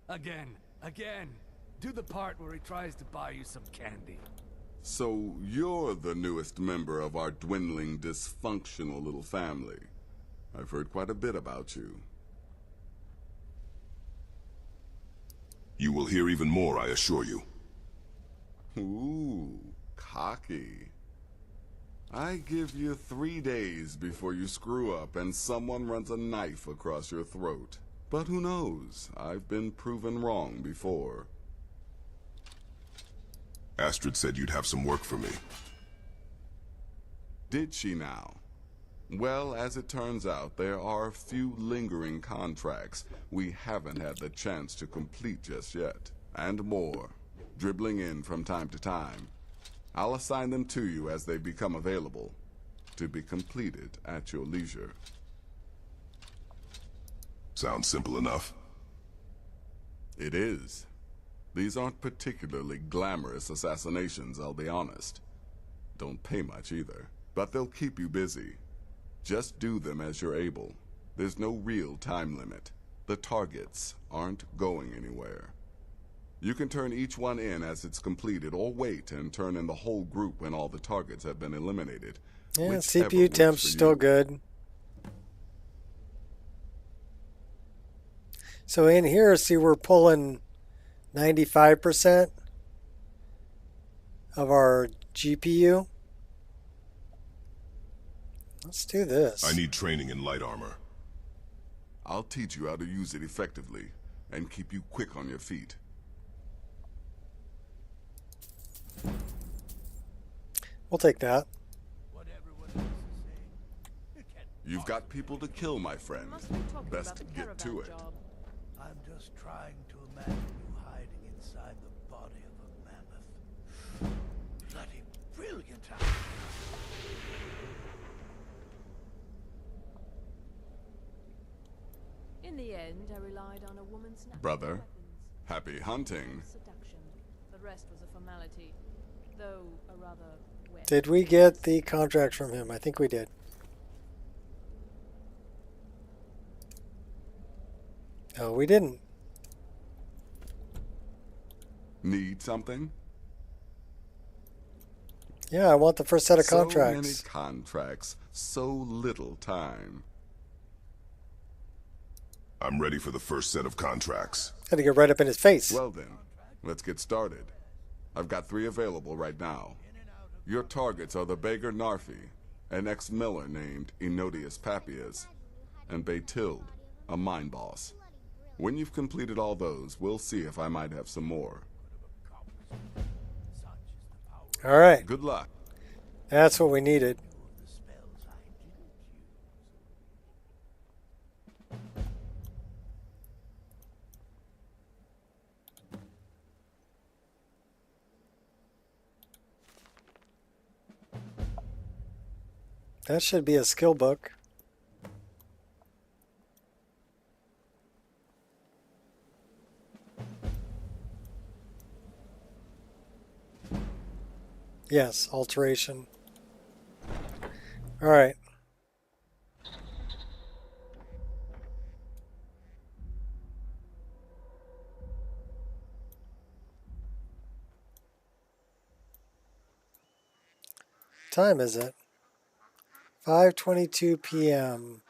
Again. Do the part where he tries to buy you some candy. So you're the newest member of our dwindling, dysfunctional little family. I've heard quite a bit about you. You will hear even more, I assure you. Ooh, cocky. I give you 3 days before you screw up and someone runs a knife across your throat. But who knows? I've been proven wrong before. Astrid said you'd have some work for me. Did she now? Well, as it turns out, there are a few lingering contracts we haven't had the chance to complete just yet. And more, dribbling in from time to time. I'll assign them to you as they become available, to be completed at your leisure. Sounds simple enough. It is. These aren't particularly glamorous assassinations, I'll be honest. Don't pay much either, but they'll keep you busy. Just do them as you're able. There's no real time limit. The targets aren't going anywhere. You can turn each one in as it's completed, or wait and turn in the whole group when all the targets have been eliminated. Yeah, Whichever CPU works temp's for still you. good. So in here, see, we're pulling 95% of our GPU. Let's do this. I need training in light armor. I'll teach you how to use it effectively and keep you quick on your feet. We'll take that. You've got people to kill, my friend. Best get to it. I'm just trying to imagine you hiding inside the body of a mammoth. Bloody brilliant. In the end, I relied on a woman's natural Brother, weapons. happy hunting. Seduction. The rest was a formality, though a rather wet. Did we get the contract from him? I think we did. No, we didn't. Need something? Yeah, I want the first set of So many contracts. contracts, so little time. I'm ready for the first set of contracts. Had to get right up in his face. Well then, let's get started. I've got 3 available right now. Your targets are the beggar Narfi, an ex-miller named Enodius Papias, and Baytild, a mine boss. When you've completed all those, we'll see if I might have some more. All right. Good luck. That's what we needed. That should be a skill book. Yes, alteration. All right. Time is it? 5:22 p.m.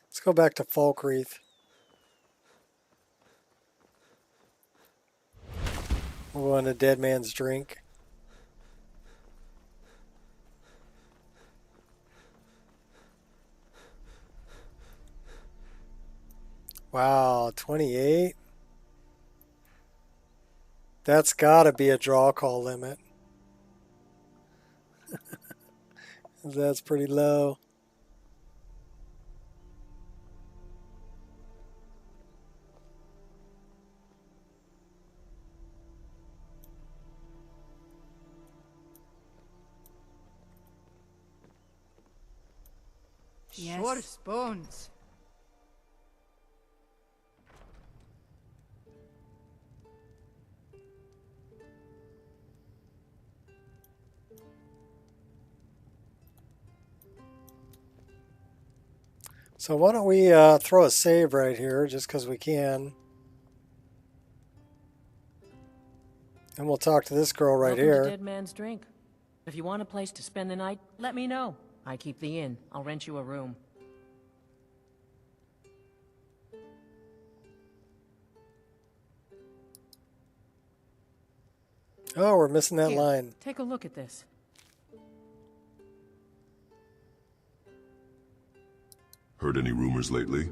Let's go back to Falkreath. We'll go on a dead man's drink. Wow, 28? That's gotta be a draw call limit. That's pretty low. Yes. Sure spoons. So why don't we throw a save right here, just because we can. And we'll talk to this girl right Welcome here. to Dead Man's Drink. If you want a place to spend the night, let me know. I keep the inn. I'll rent you a room. Oh, we're missing that Here, line. take a look at this. Heard any rumors lately?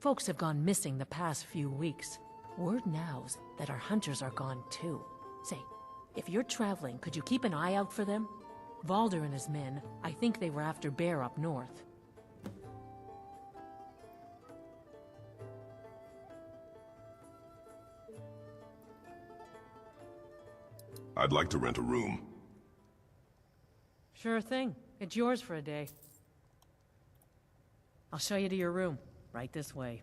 Folks have gone missing the past few weeks. Word now's that our hunters are gone too. Say, if you're traveling, could you keep an eye out for them? Valder and his men, I think they were after Bear up north. I'd like to rent a room. Sure thing. It's yours for a day. I'll show you to your room. Right this way.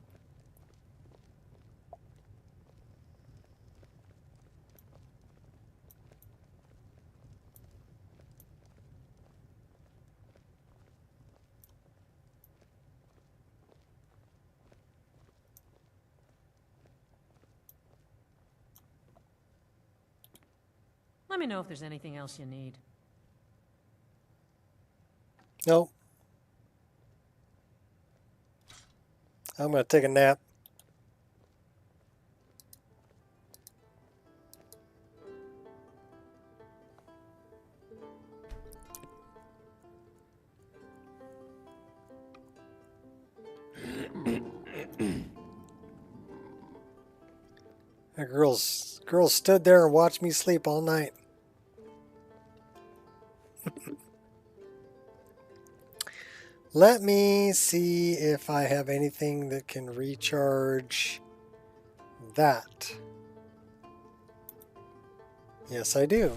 Let me know if there's anything else you need. Nope. I'm going to take a nap. The girls stood there and watched me sleep all night. Let me see if I have anything that can recharge that. Yes, I do.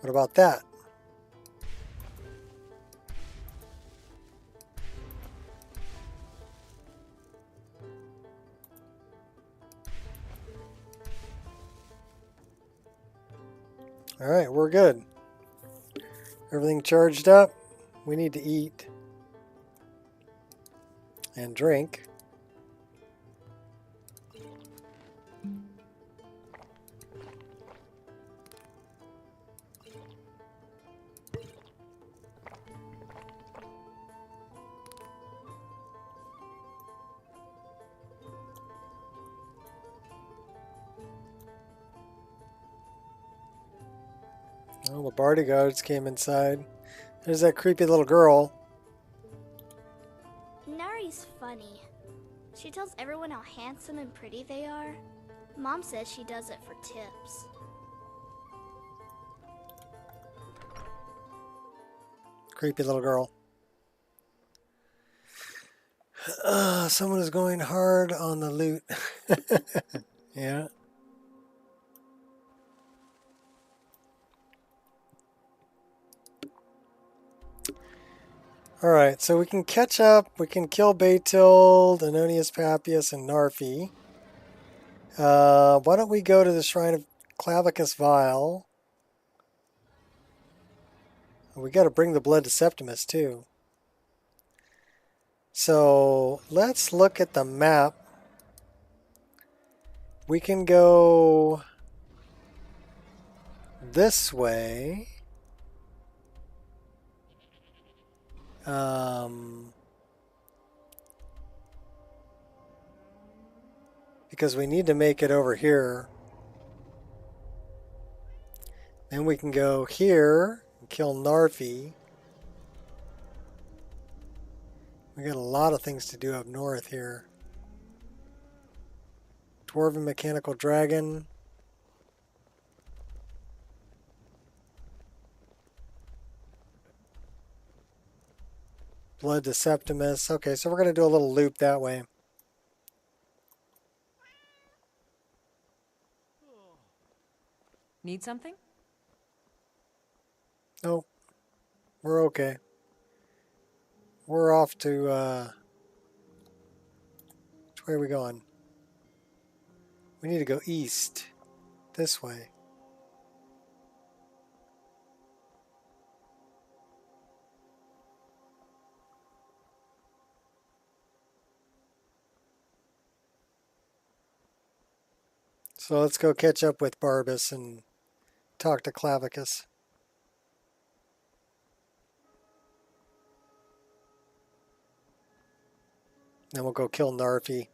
What about that? Alright, we're good. Everything charged up. We need to eat and drink. Oh, the bodyguards came inside. There's that creepy little girl. Nari's funny. She tells everyone how handsome and pretty they are. Mom says she does it for tips. Creepy little girl. Someone is going hard on the loot. Yeah. Alright, so we can catch up. We can kill Beetild, Anonius Papias, and Narfi. Why don't we go to the Shrine of Clavicus Vial? We got to bring the blood to Septimus, too. So, let's look at the map. We can go this way. Because we need to make it over here. Then we can go here and kill Narfi. We got a lot of things to do up north here. Dwarven Mechanical Dragon. Blood to Septimus. Okay, so we're going to do a little loop that way. Need something? Nope. We're okay. We're off to, which way are we going? We need to go east. This way. So let's go catch up with Barbas and talk to Clavicus. Then we'll go kill Narfi.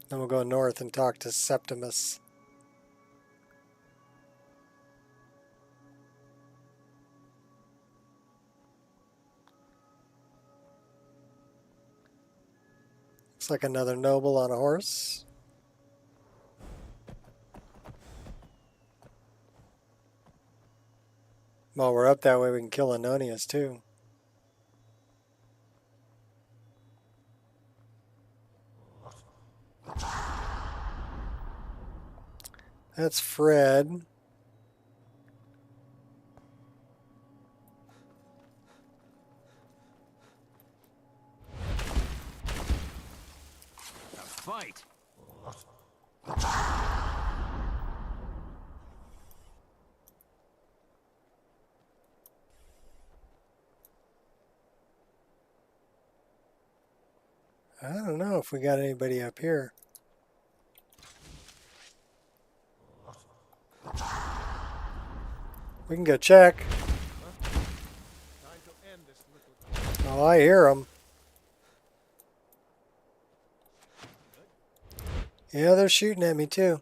Then we'll go north and talk to Septimus. Looks like another noble on a horse. While we're up that way, we can kill Anonius too. That's Fred. A fight. I don't know if we got anybody up here. We can go check. Oh, I hear them. Yeah, they're shooting at me too.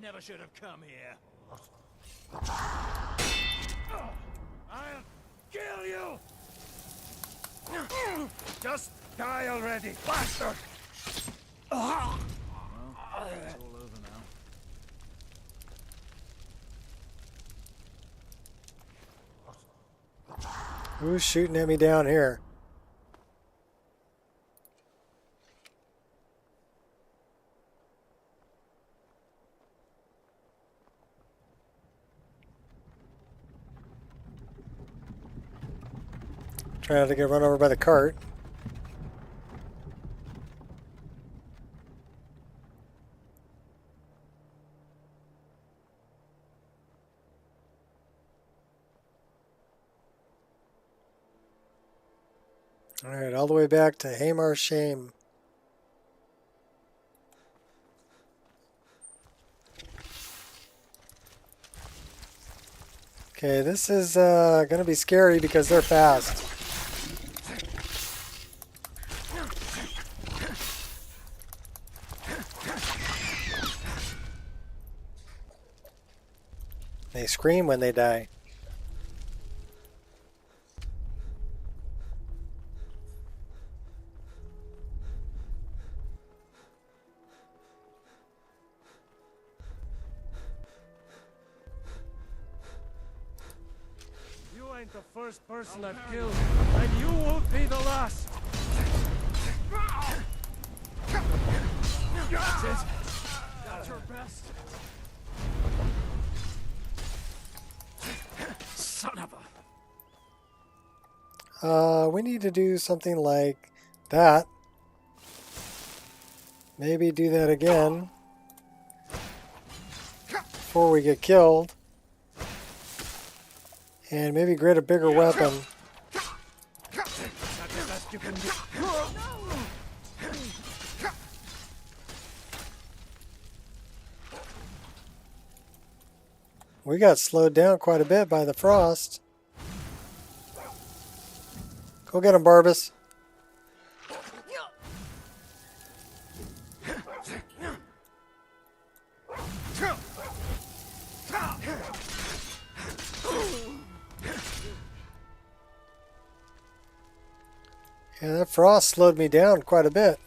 Never should have come here. I'll kill you! Just die already, bastard! Well, it's all over now. Who's shooting at me down here? Try not to get run over by the cart. Alright, all the way back to Hamar Shame. Okay, this is gonna be scary because they're fast. They scream when they die. You ain't the first person I've killed, and you won't be the last. That's it. That's your best. Son of a... We need to do something like that. Maybe do that again before we get killed. And maybe get a bigger weapon. That's the best you can do. We got slowed down quite a bit by the frost. Go get him, Barbas. Yeah, that frost slowed me down quite a bit.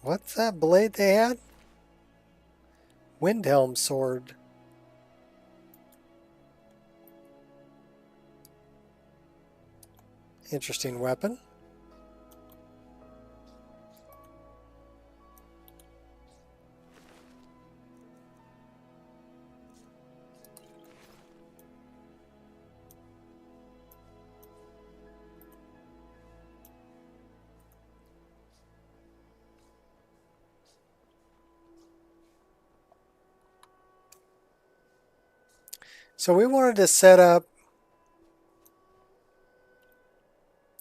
What's that blade they had? Windhelm sword. Interesting weapon. So we wanted to set up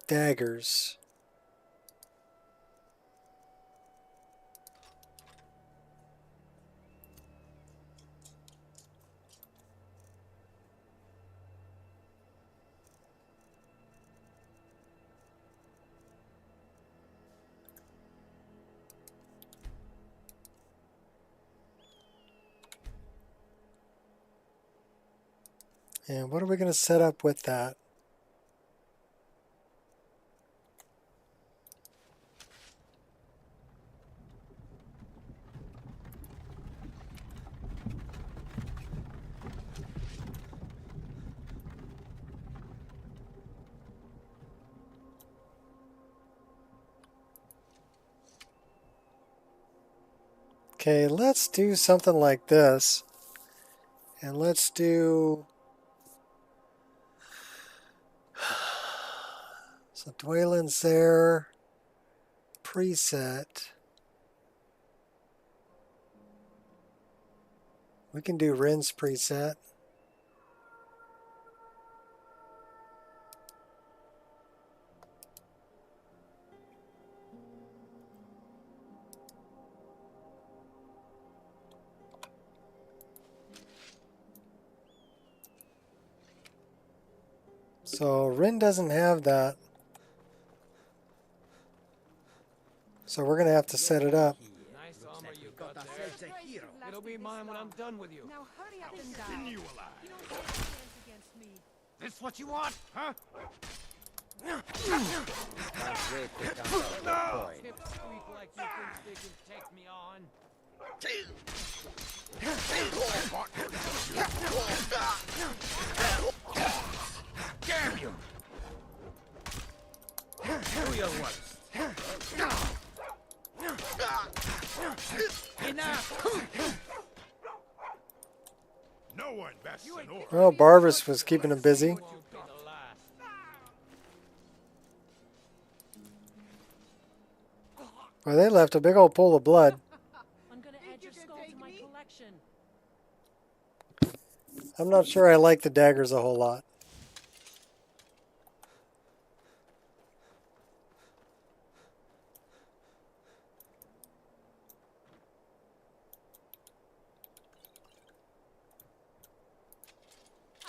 daggers. And what are we going to set up with that? Okay, let's do something like this. And let's do... So Dwaylin's there. Preset. We can do Rin's preset. So Rin doesn't have that. So we're going to have to set it up. Nice armor you got there. It'll be mine when I'm done with you. Now hurry up and die. You alive. You don't stand a chance against me. This what you want, huh? Can't wait to come out the point. Tips squeak like you think they can take me on. Damn you! Do your worst. Enough! No one bests an order. Well, Barbas was keeping him busy. Well, they left a big old pool of blood. I'm gonna add your skull to my collection. I'm not sure I like the daggers a whole lot.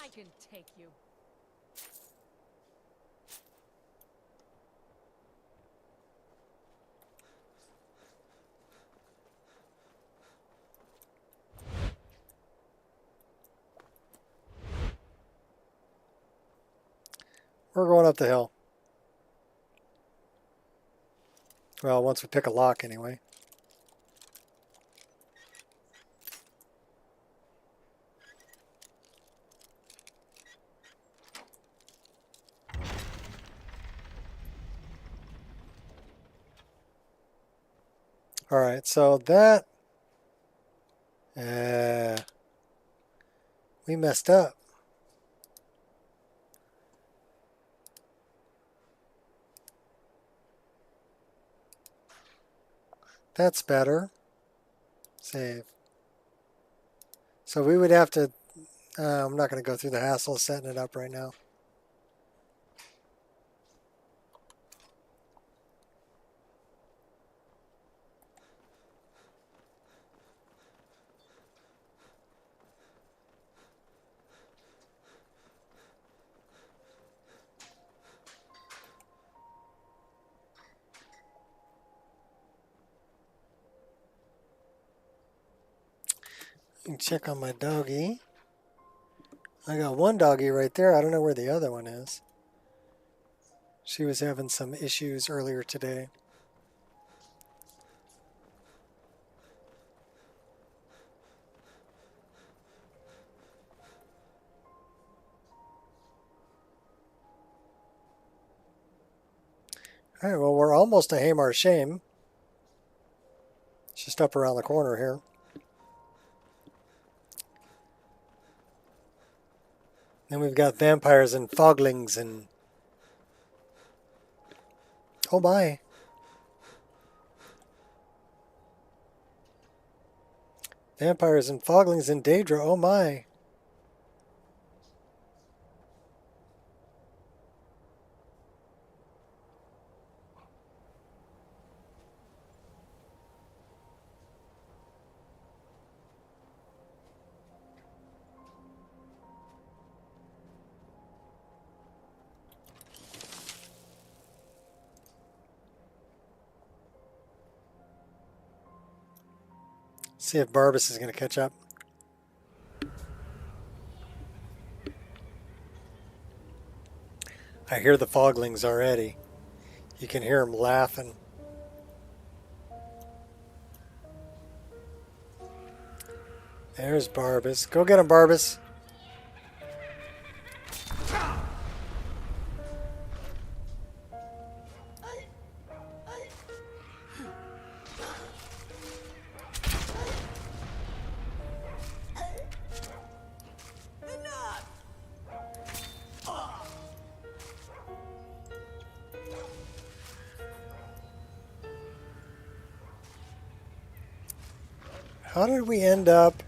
I can take you. We're going up the hill. Well, once we pick a lock anyway. Alright, so that... we messed up. That's better. Save. So we would have to... I'm not going to go through the hassle of setting it up right now. Check on my doggy. I got one doggy right there. I don't know where the other one is. She was having some issues earlier today. All right, well, we're almost to Hamar's Shame. It's just up around the corner here. Then we've got vampires and foglings and... Oh my. Vampires and foglings and Daedra, oh my. See if Barbas is going to catch up. I hear the foglings already. You can hear them laughing. There's Barbas. Go get him, Barbas. How did we end up?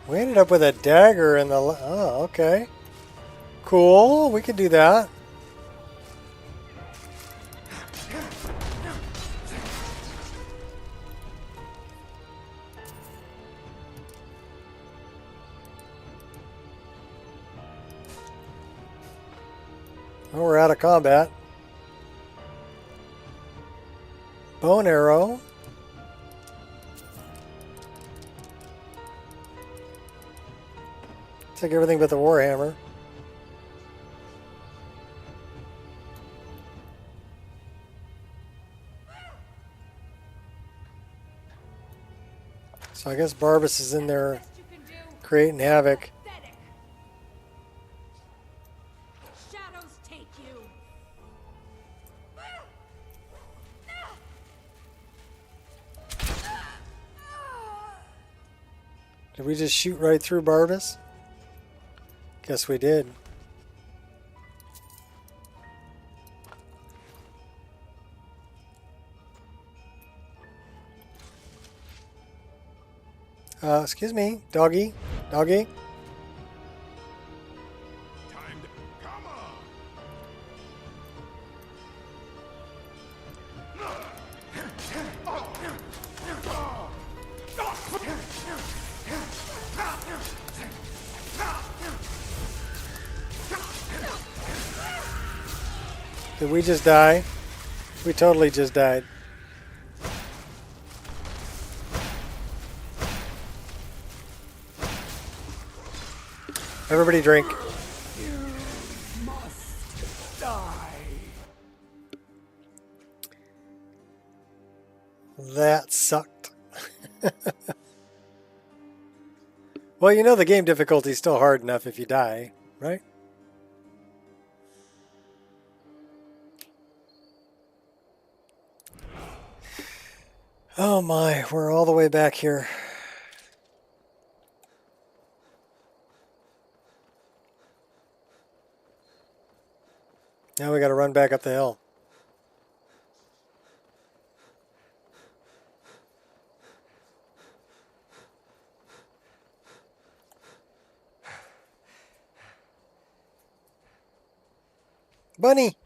We ended up with a dagger in the... Oh, okay. Cool. We could do that. Oh, we're out of combat. Bow and arrow. Take everything but the warhammer. So I guess Barbas is in there creating havoc. Shadows take you. Did we just shoot right through Barbas? Guess we did. Excuse me, doggy, doggy. Did we just die? We totally just died. Everybody drink. You must die. That sucked. Well, you know the game difficulty is still hard enough if you die, right? Oh my, we're all the way back here. Now we got to run back up the hill. Bunny!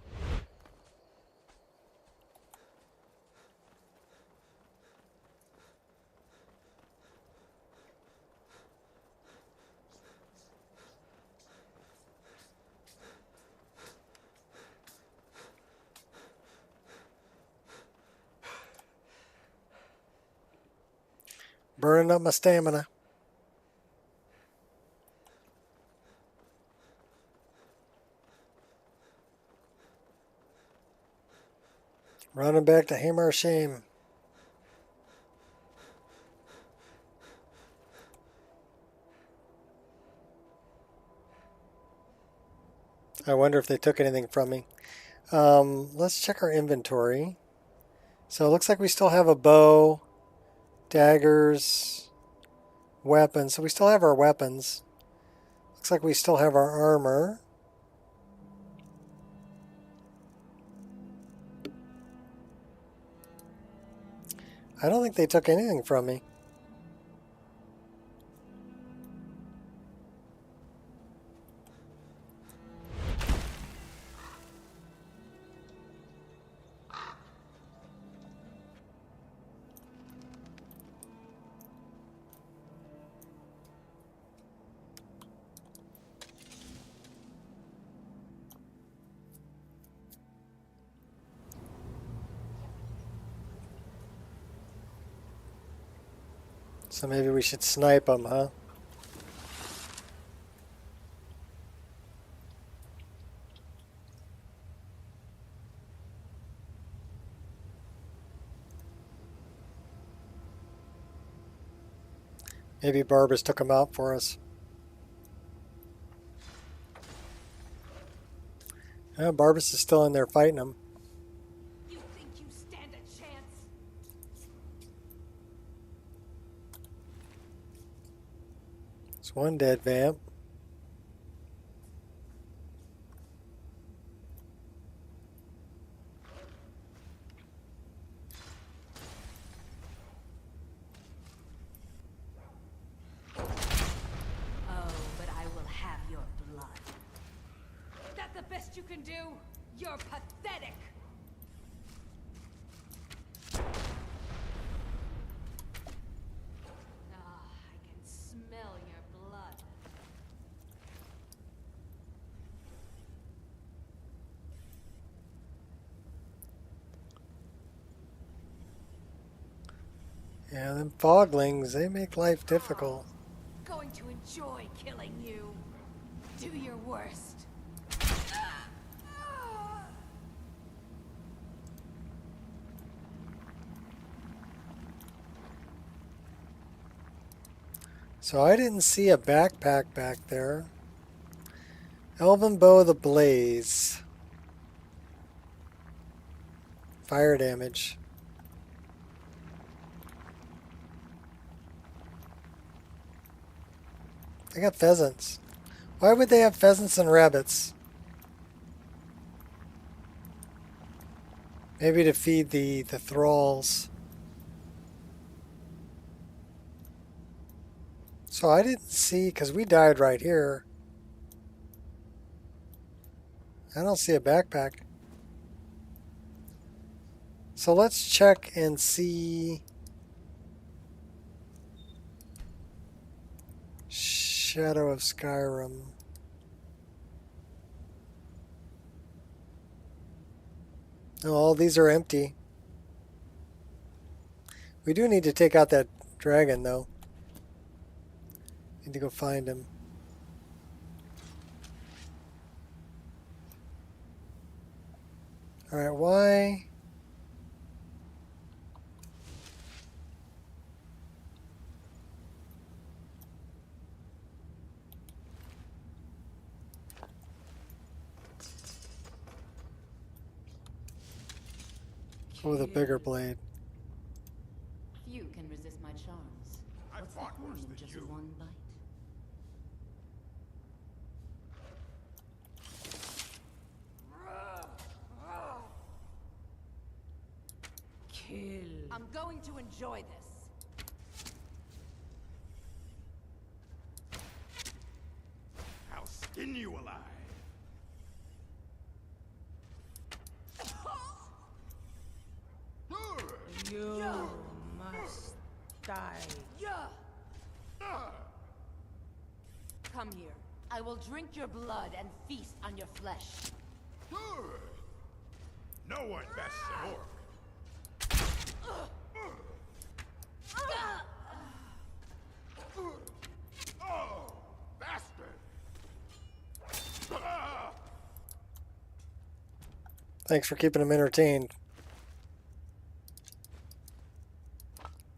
Burning up my stamina. Running back to Hammer Shame. I wonder if they took anything from me. Let's check our inventory. So it looks like we still have a bow, daggers, weapons. So we still have our weapons. Looks like we still have our armor. I don't think they took anything from me. So maybe we should snipe them, huh? Maybe Barbas took them out for us. Yeah, Barbas is still in there fighting them. You think you stand a chance? It's one dead vamp. Oh, but I will have your blood. That the best you can do? You're pathetic. Ah, I can smell your blood. Yeah, them foglings, they make life difficult. Going to enjoy killing you. Do your worst. So I didn't see a backpack back there. Elven Bow of the Blaze. Fire damage. They got pheasants. Why would they have pheasants and rabbits? Maybe to feed the thralls. So I didn't see, because we died right here. I don't see a backpack. So let's check and see. Shadow of Skyrim. No, all these are empty. We do need to take out that dragon, though. Need to go find him. Alright, why? Go with a bigger blade. Few can resist my charms. I fought worse than just you. one bite. Kill. I'm going to enjoy this. I'll skin you alive. You must die. Come here. I will drink your blood and feast on your flesh. No one bests an orc. Oh, bastard! Thanks for keeping him entertained.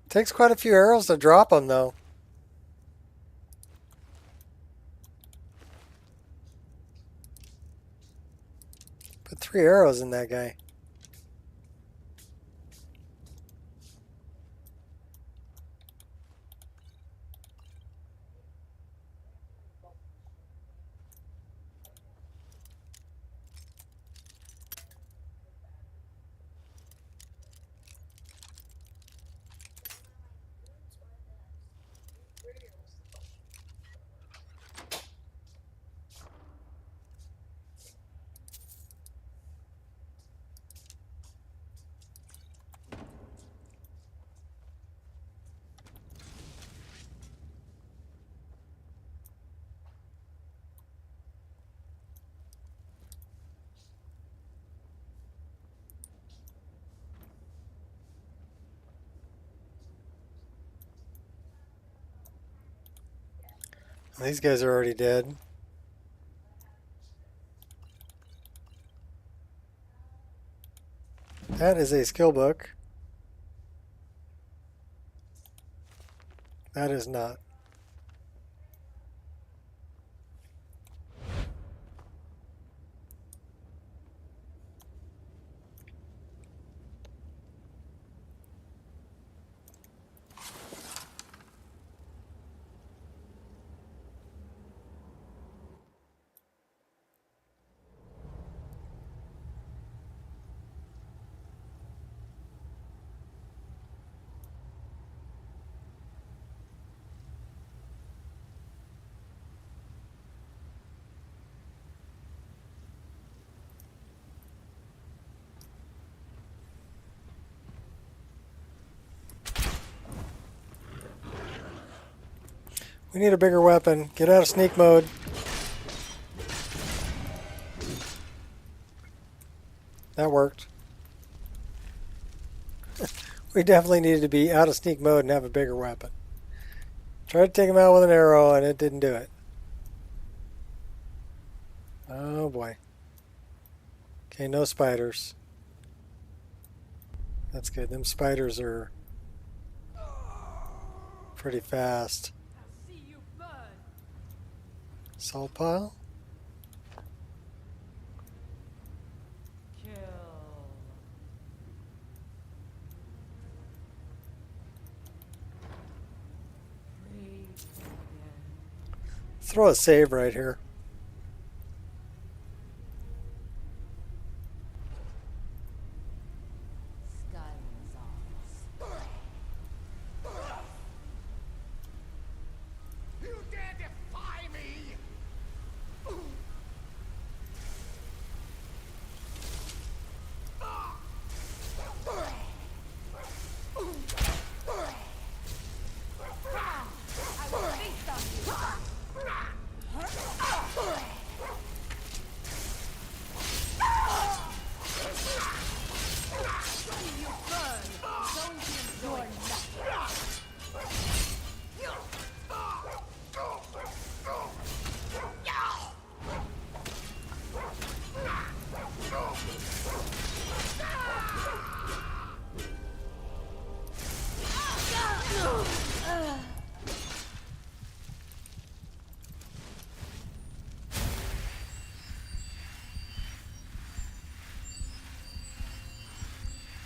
Takes quite a few arrows to drop him, though. Put 3 arrows in that guy. These guys are already dead. That is a skill book. That is not. We need a bigger weapon. Get out of sneak mode. That worked. We definitely needed to be out of sneak mode and have a bigger weapon. Tried to take him out with an arrow and it didn't do it. Oh boy. Okay, no spiders. That's good. Them spiders are pretty fast. Salt pile? Throw a save right here.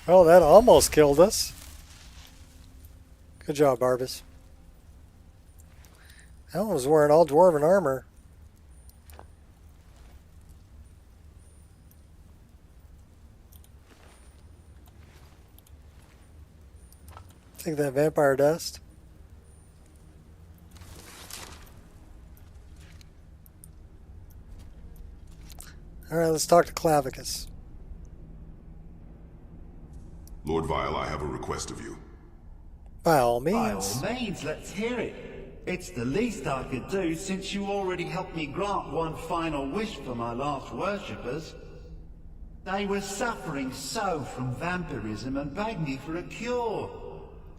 Oh, that almost killed us. Good job, Barbas. That one was wearing all dwarven armor. Take that vampire dust. Alright, let's talk to Clavicus. Lord Vile, I have a request of you. By all means. By all means, let's hear it. It's the least I could do since you already helped me grant one final wish for my last worshippers. They were suffering so from vampirism and begged me for a cure.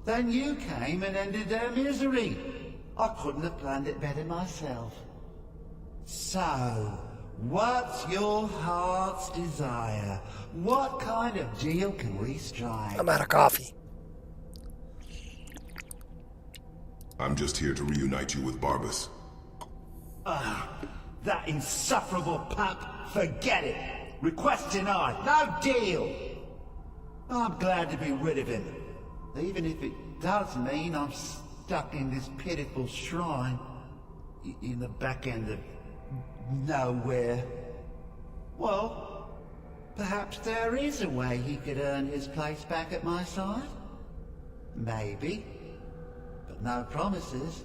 Then you came and ended their misery. I couldn't have planned it better myself. So, what's your heart's desire? What kind of deal can we strike? I'm out of coffee. I'm just here to reunite you with Barbas. Ah, that insufferable pup. Forget it. Request denied. No deal. I'm glad to be rid of him. Even if it does mean I'm stuck in this pitiful shrine in the back end of nowhere. Well, perhaps there is a way he could earn his place back at my side. Maybe. But no promises.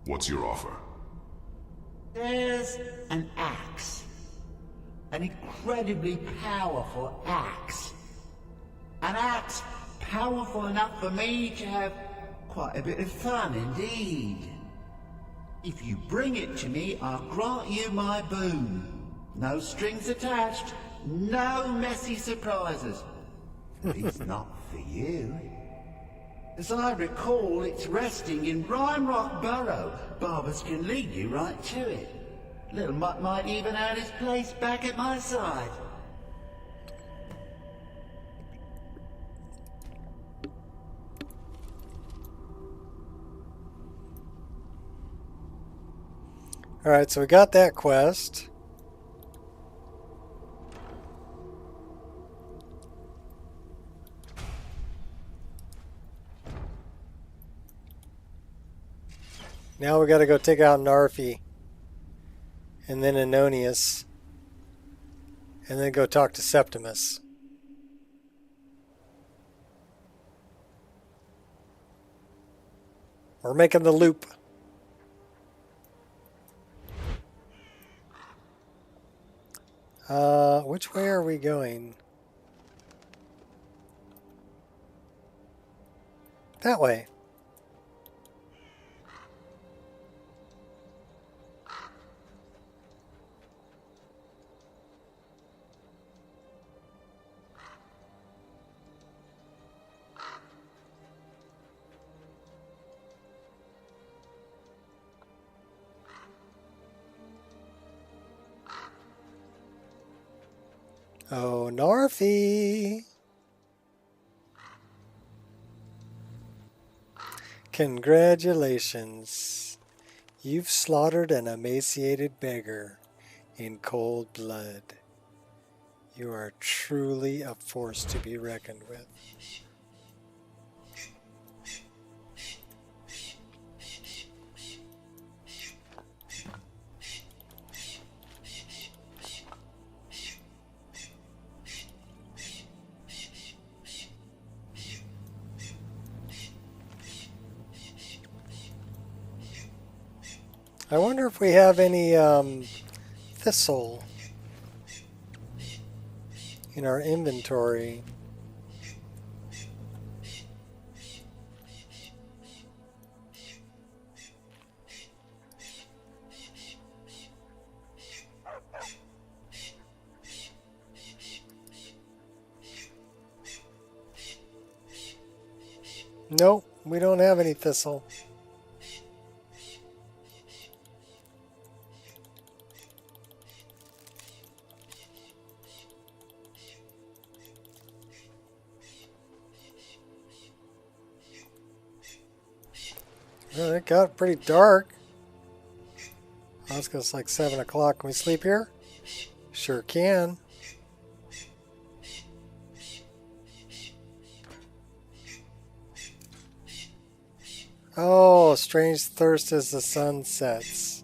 What's your offer? There's an axe. An incredibly powerful axe. An axe powerful enough for me to have quite a bit of fun indeed. If you bring it to me, I'll grant you my boon. No strings attached, no messy surprises. It's not for you. As I recall, it's resting in Rhymerock Burrow. Barbas can lead you right to it. Little Mutt might even earn his place back at my side. Alright, so we got that quest. Now we gotta go take out Narfi. And then Anonius. And then go talk to Septimus. We're making the loop. Which way are we going? That way. Oh, Narfi! Congratulations. You've slaughtered an emaciated beggar in cold blood. You are truly a force to be reckoned with. I wonder if we have any thistle in our inventory. Nope, we don't have any thistle. Well, it got pretty dark. Oh, it's like 7 o'clock. Can we sleep here? Sure can. Oh, strange thirst as the sun sets.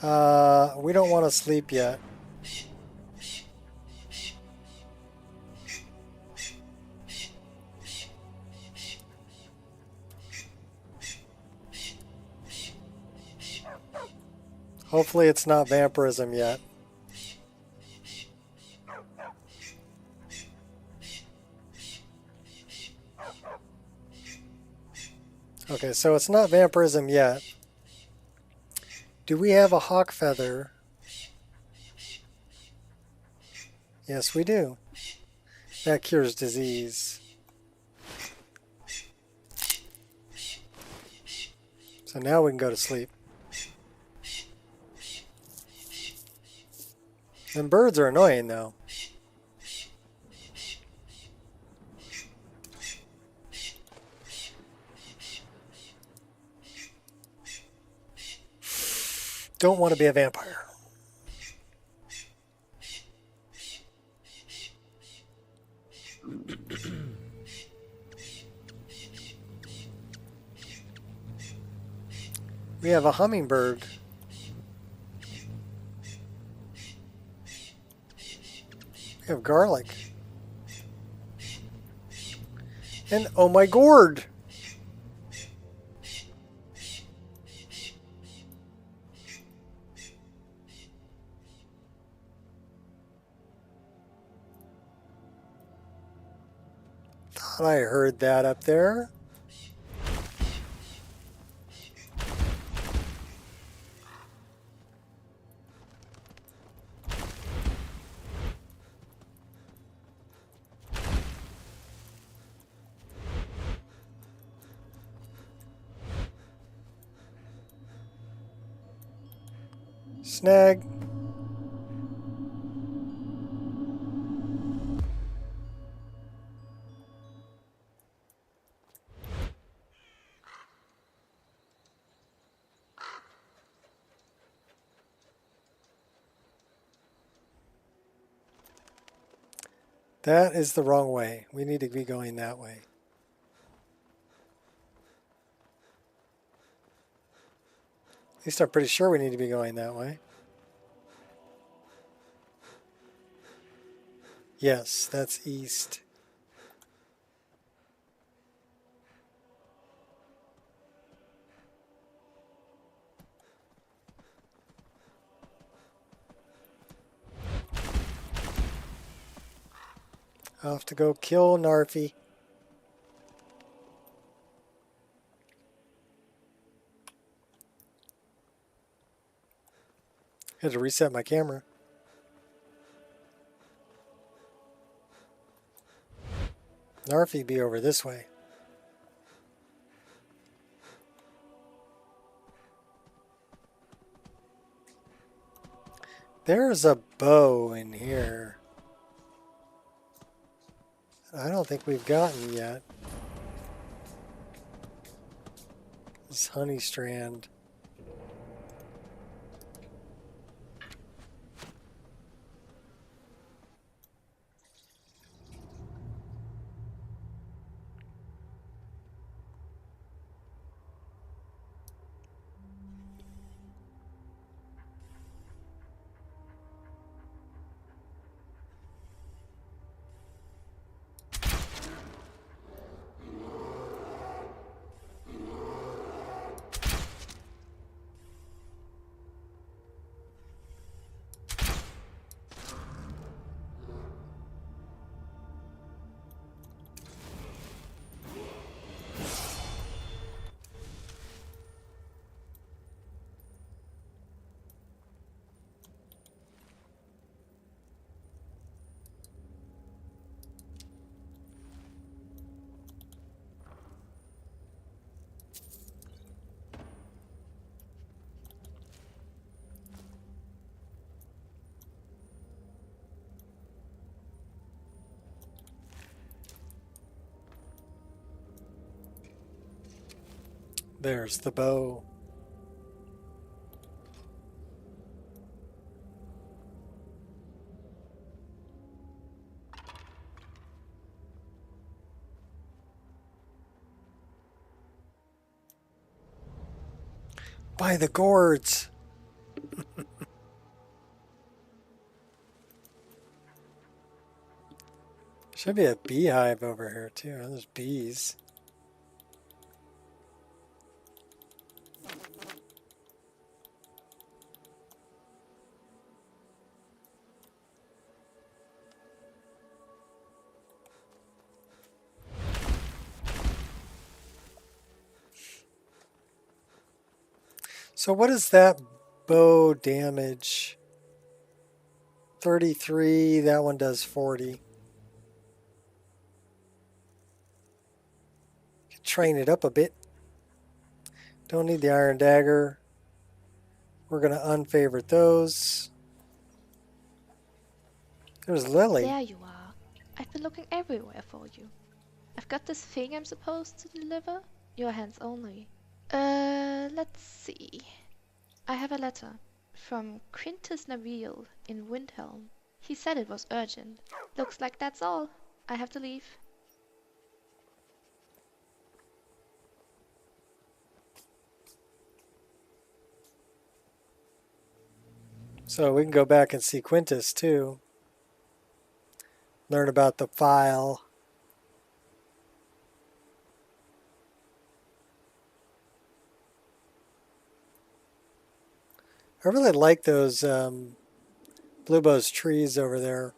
We don't want to sleep yet. Hopefully it's not vampirism yet. Okay, so it's not vampirism yet. Do we have a hawk feather? Yes, we do. That cures disease. So now we can go to sleep. Them birds are annoying though. Don't want to be a vampire. We have a hummingbird. We have garlic. And oh my gourd! Thought I heard that up there. Snag. That is the wrong way. We need to be going that way. At least I'm pretty sure we need to be going that way. Yes, that's east. I'll have to go kill Narfi. Had to reset my camera. Narfi be over this way. There's a bow in here. I don't think we've gotten yet. This honey strand. There's the bow. By the gourds. Should be a beehive over here too. There's bees. So what is that bow damage? 33, that one does 40. Train it up a bit. Don't need the iron dagger. We're going to unfavorite those. There's Lily. There you are. I've been looking everywhere for you. I've got this thing I'm supposed to deliver. Your hands only. Let's see. I have a letter from Quintus Naville in Windhelm. He said it was urgent. Looks like that's all. I have to leave. So we can go back and see Quintus too. Learn about the file. I really like those bluebow's trees over there.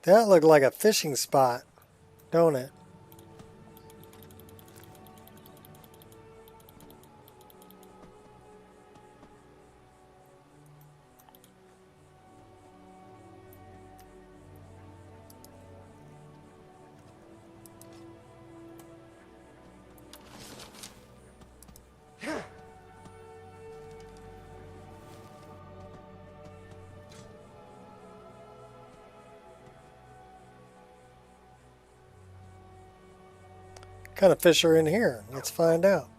That looked like a fishing spot, don't it? What kind of fish are in here? Let's find out.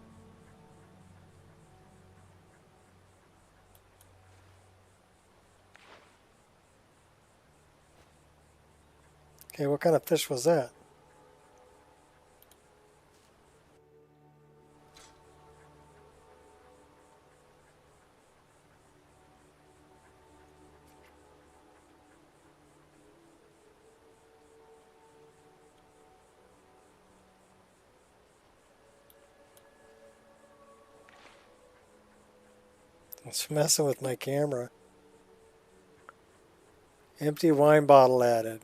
Okay, what kind of fish was that? It's messing with my camera. Empty wine bottle added.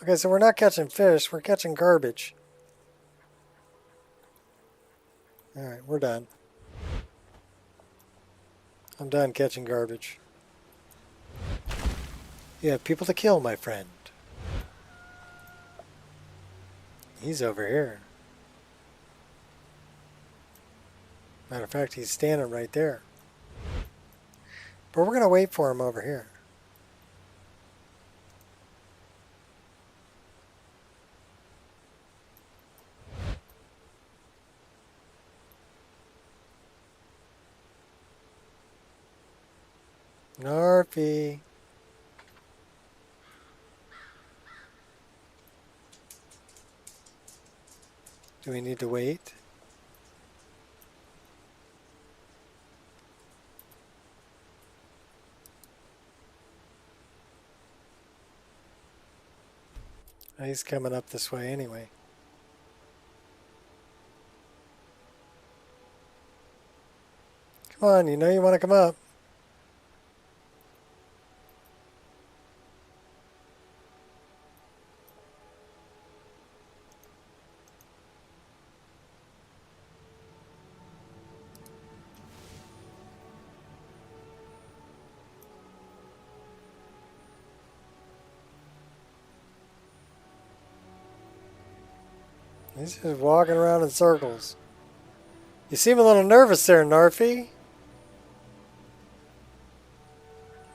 Okay, so we're not catching fish, we're catching garbage. Alright, we're done. I'm done catching garbage. You have people to kill, my friend. He's over here. Matter of fact, he's standing right there. But we're going to wait for him over here. Narfy. Do we need to wait? He's coming up this way anyway. Come on, you know you want to come up. He's just walking around in circles. You seem a little nervous there, Narfy.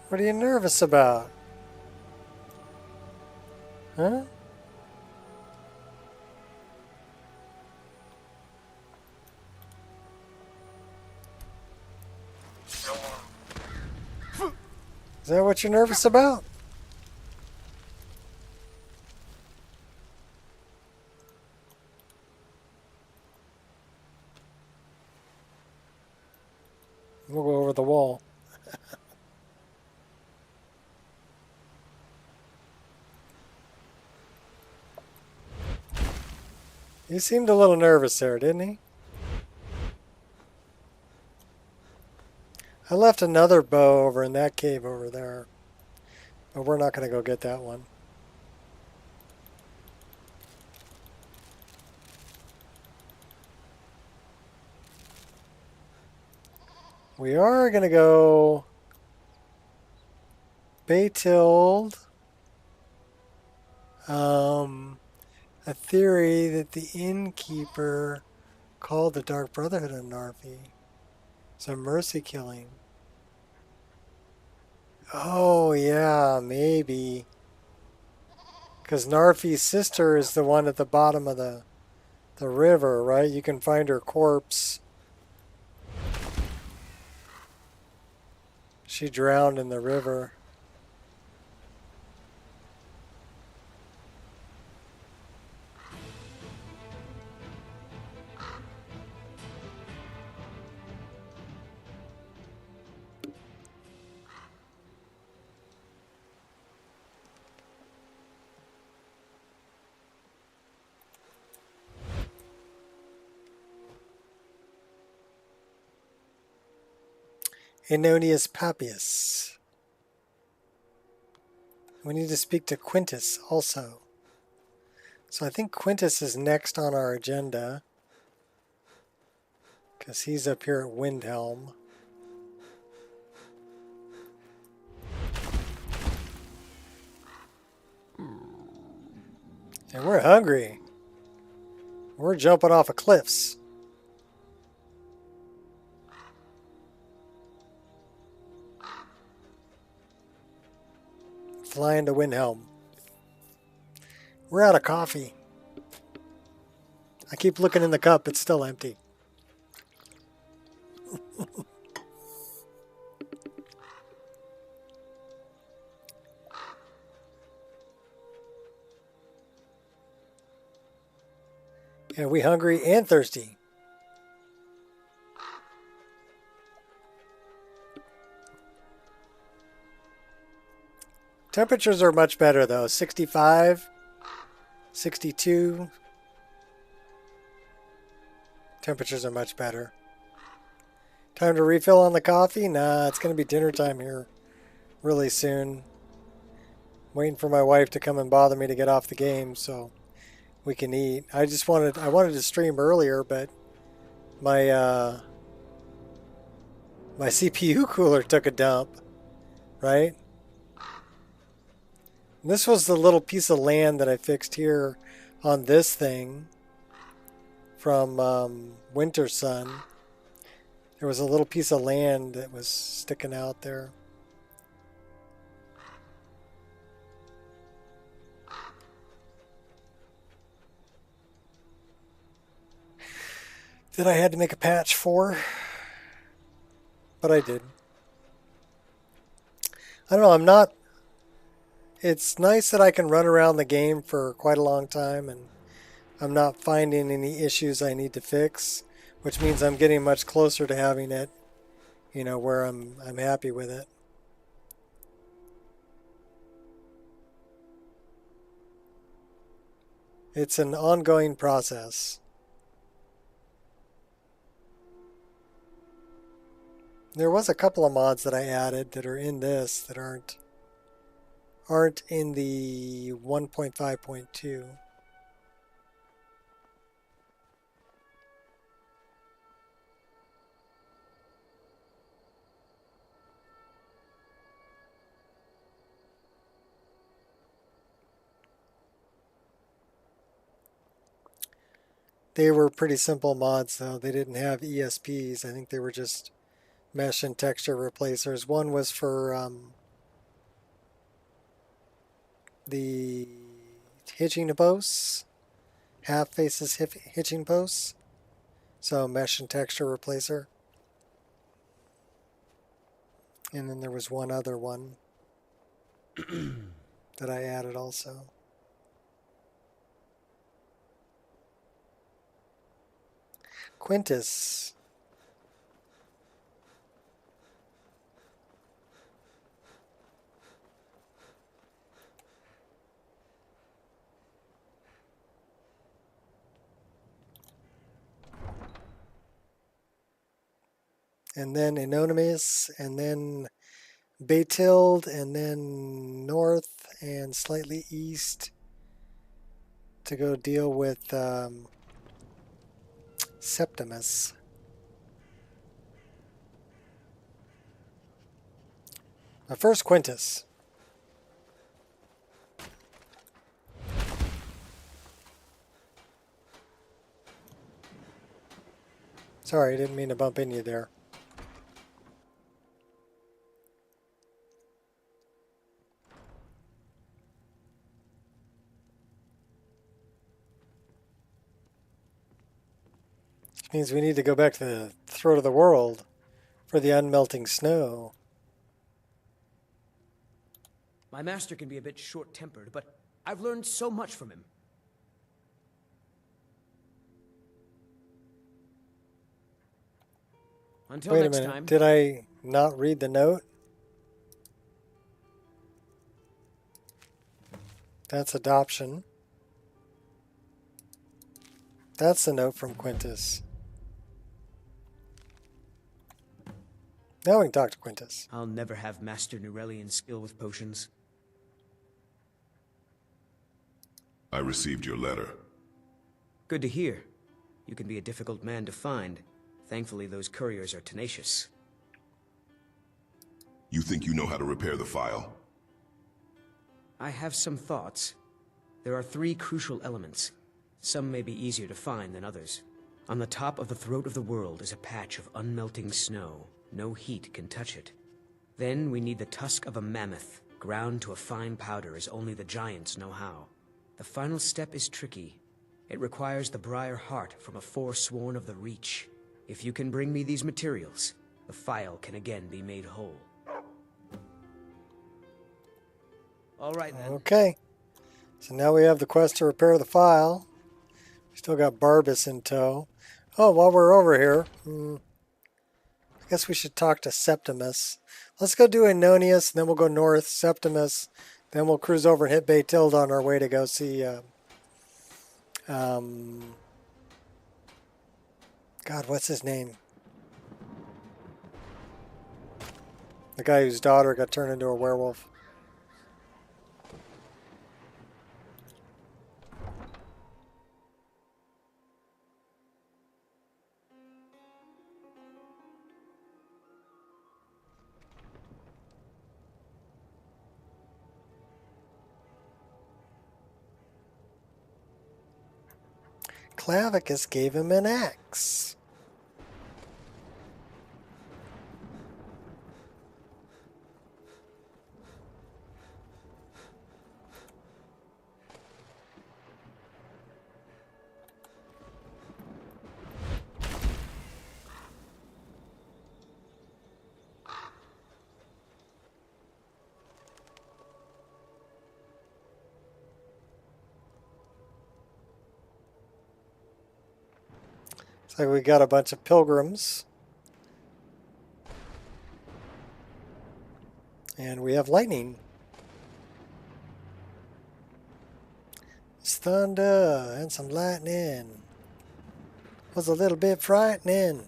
What are you nervous about? Huh? Is that what you're nervous about? We'll go over the wall. He seemed a little nervous there, didn't he? I left another bow over in that cave over there. But we're not going to go get that one. We are going to go Baytild. A theory that the innkeeper called the Dark Brotherhood of Narfi. It's a mercy killing. Oh, yeah, maybe. Because Narfi's sister is the one at the bottom of the river, right? You can find her corpse. She drowned in the river. Enonius Papias. We need to speak to Quintus also. So I think Quintus is next on our agenda. Because he's up here at Windhelm. And we're hungry. We're jumping off of cliffs. Flying to Windhelm. We're out of coffee. I keep looking in the cup, it's still empty. Yeah, we hungry and thirsty. Temperatures are much better though. 65, 62. Temperatures are much better. Time to refill on the coffee? Nah, it's going to be dinner time here really soon. Waiting for my wife to come and bother me to get off the game so we can eat. I wanted to stream earlier, but my my CPU cooler took a dump, right? And this was the little piece of land that I fixed here on this thing from Winter Sun. There was a little piece of land that was sticking out there. That I had to make a patch for, but I did. I don't know, it's nice that I can run around the game for quite a long time and I'm not finding any issues I need to fix, which means I'm getting much closer to having it, you know, where I'm happy with it. It's an ongoing process. There was a couple of mods that I added that are in this that aren't in the 1.5.2. They were pretty simple mods though. They didn't have ESPs. I think they were just mesh and texture replacers. One was for the hitching posts, half faces hitching posts. So mesh and texture replacer. And then there was one other one. that I added also. Quintus. And then Anonymous, and then Baytild, and then north and slightly east to go deal with Septimus. First Quintus. Sorry, I didn't mean to bump into you there. Which means we need to go back to the throat of the world for the unmelting snow. My master can be a bit short-tempered, but I've learned so much from him. Until Wait a next minute, time. did I not read the note? That's adoption. That's the note from Quintus. Now we can talk to Quintus. I'll never have Master Nurelian's skill with potions. I received your letter. Good to hear. You can be a difficult man to find. Thankfully, those couriers are tenacious. You think you know how to repair the file? I have some thoughts. There are 3 crucial elements. Some may be easier to find than others. On the top of the throat of the world is a patch of unmelting snow. No heat can touch it. Then we need the tusk of a mammoth, ground to a fine powder as only the giants know how. The final step is tricky. It requires the briar heart from a forsworn of the Reach. If you can bring me these materials, the file can again be made whole. All right, then. Okay. So now we have the quest to repair the file. Still got Barbas in tow. Oh, while we're over here, I guess we should talk to Septimus. Let's go do Anonius, and then we'll go north, Septimus. Then we'll cruise over and hit Baytild on our way to go see... God, what's his name? The guy whose daughter got turned into a werewolf. Clavicus gave him an axe. So we got a bunch of pilgrims. And we have lightning. It's thunder and some lightning. Was a little bit frightening. Is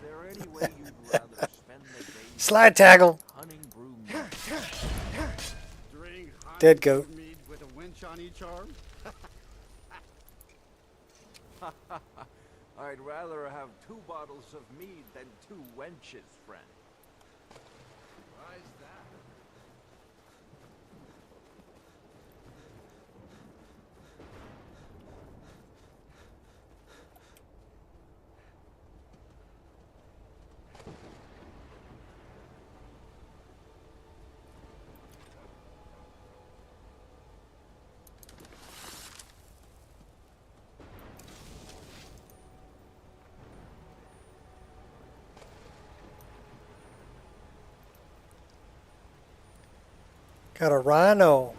there any way you'd rather spend the day Slide tackle. hunting broom? Dead goat. Mead with a winch on each arm? I'd rather have 2 bottles of mead than 2 wenches, friend. Why is that? Got a rhino.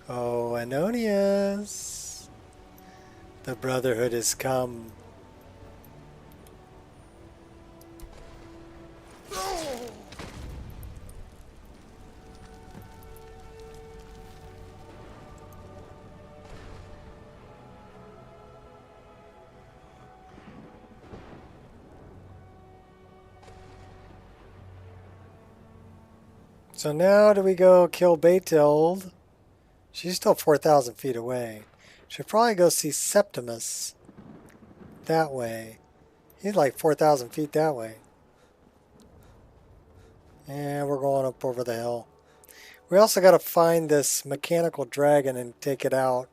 Oh, Anonius. The Brotherhood has come. So now do we go kill Batild? She's still 4,000 feet away. Should probably go see Septimus that way. He's like 4,000 feet that way. And we're going up over the hill. We also got to find this mechanical dragon and take it out.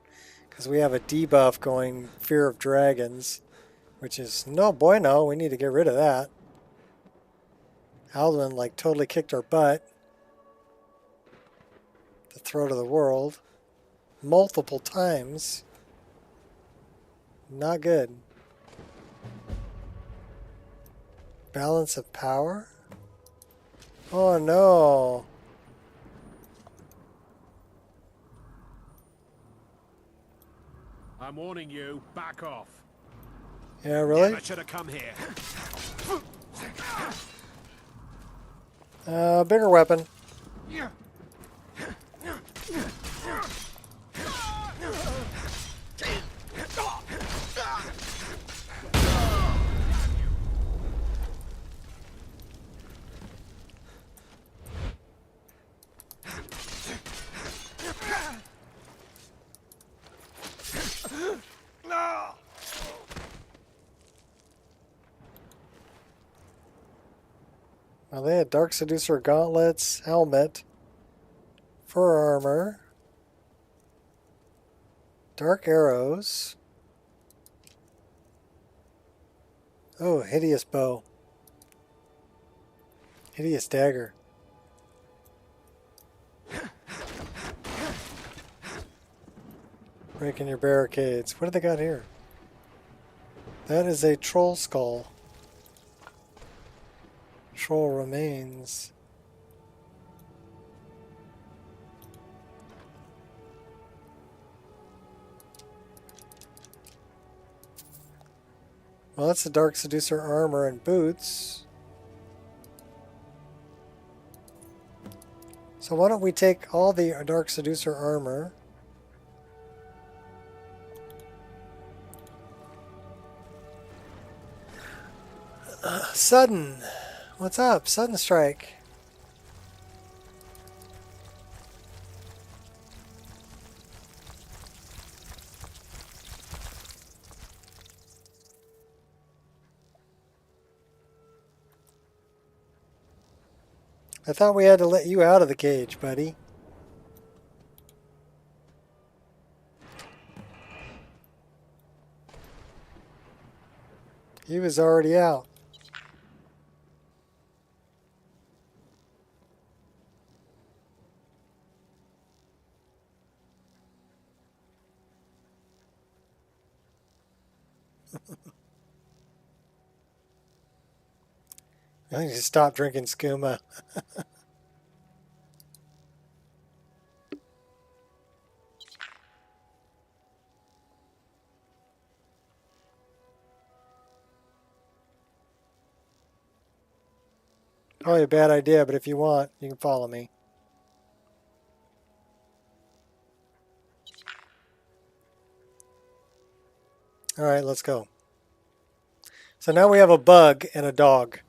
Because we have a debuff going, Fear of Dragons. Which is no bueno. We need to get rid of that. Alduin like totally kicked our butt. The throat of the world. Multiple times. Not good. Balance of power? Oh no. I'm warning you, back off. Yeah, really? Never should have come here. Bigger weapon. Well, they had Dark Seducer gauntlets, helmet, fur armor, dark arrows. Oh, hideous bow. Hideous dagger. Breaking your barricades. What do they got here? That is a troll skull. Troll remains. Well, that's the Dark Seducer armor and boots. So why don't we take all the Dark Seducer armor. Sudden. What's up? Sudden strike. I thought we had to let you out of the cage, buddy. He was already out. I need to stop drinking skooma. Probably a bad idea, but if you want, you can follow me. Alright, let's go. So now we have a bug and a dog.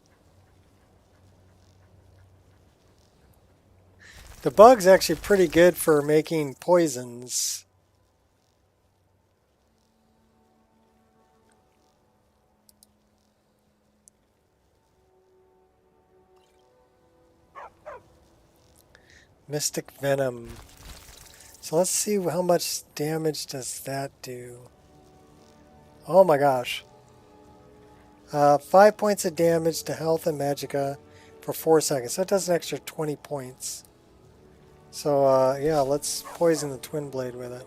The bug's actually pretty good for making poisons. Mystic Venom. So let's see how much damage does that do. Oh my gosh. 5 points of damage to health and magicka for 4 seconds. So it does an extra 20 points. So yeah, let's poison the twin blade with it.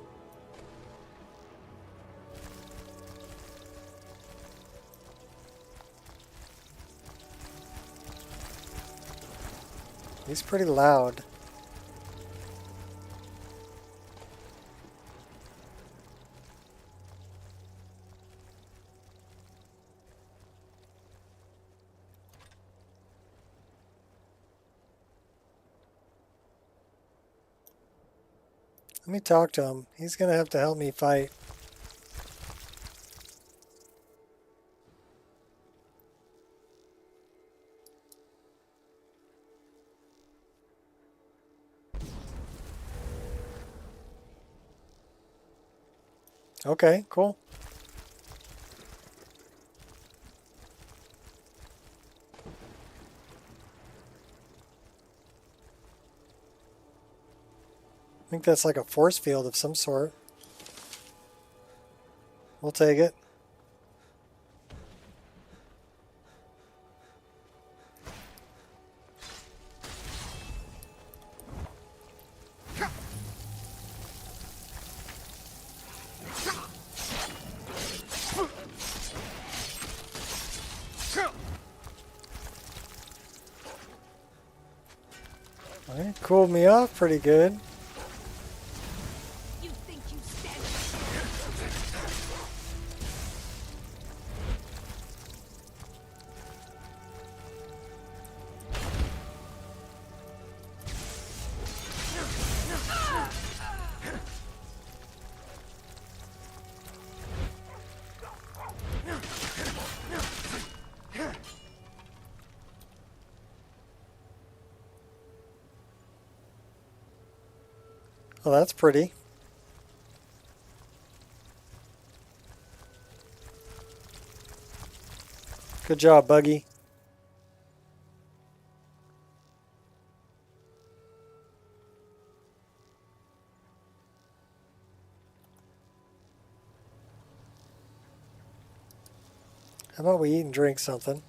He's pretty loud. Let me talk to him. He's gonna have to help me fight. Okay, cool. I think that's like a force field of some sort. We'll take it. Alright, cooled me off pretty good. You think you stand Oh, that's pretty. Good job, Buggy. How about we eat and drink something?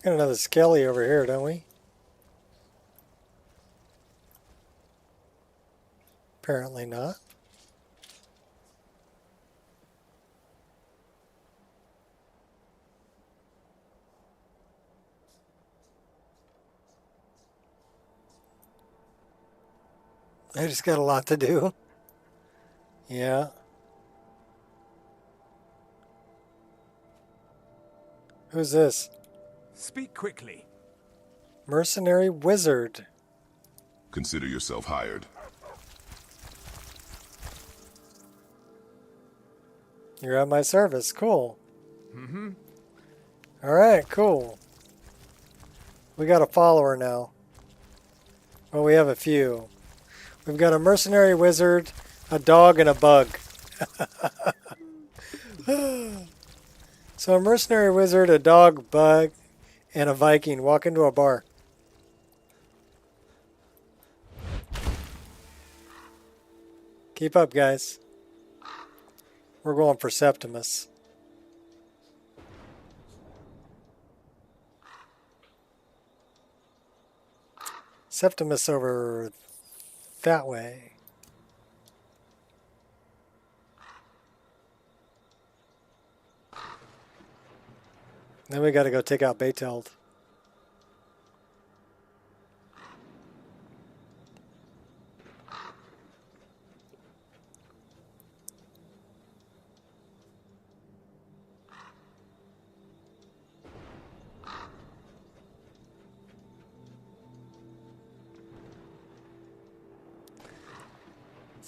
Got another skelly over here, don't we? Apparently not. I just got a lot to do. Yeah. Who's this? Speak quickly. Mercenary wizard. Consider yourself hired. You're at my service. Cool. Mm-hmm. Alright, cool. We got a follower now. Well, we have a few. We've got a mercenary wizard, a dog, and a bug. So a mercenary wizard, a dog, bug, and a Viking walk into a bar. Keep up, guys. We're going for Septimus. Septimus over that way. Then we got to go take out Beeteld.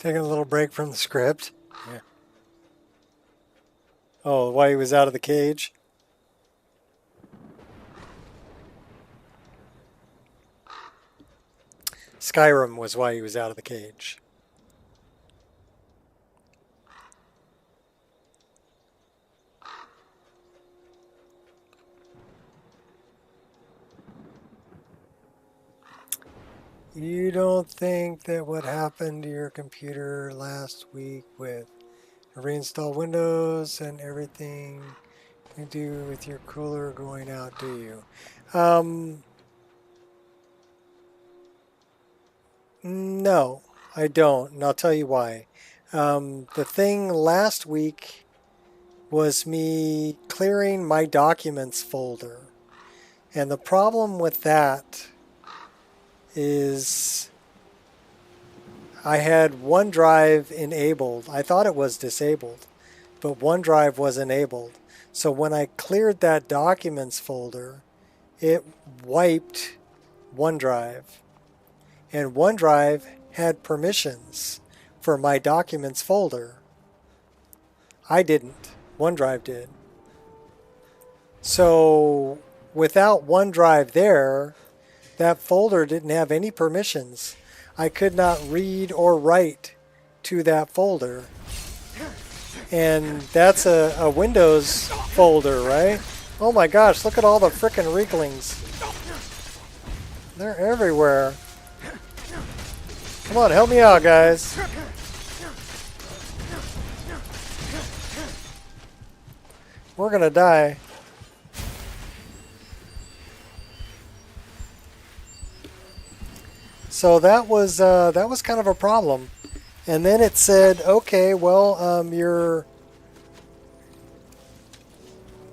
Taking a little break from the script. Yeah. Oh, why he was out of the cage? Skyrim was why he was out of the cage. You don't think that what happened to your computer last week with reinstall Windows and everything to do with your cooler going out, do you? No, I don't, and I'll tell you why. The thing last week was me clearing my documents folder. And the problem with that is I had OneDrive enabled. I thought it was disabled, but OneDrive was enabled. So when I cleared that documents folder, it wiped OneDrive. And OneDrive had permissions for my documents folder. I didn't. OneDrive did. So without OneDrive there, that folder didn't have any permissions. I could not read or write to that folder. And that's a Windows folder, right? Oh my gosh, look at all the frickin' Reeklings. They're everywhere. Come on, help me out, guys. We're gonna die. So that was kind of a problem. And then it said, okay, well,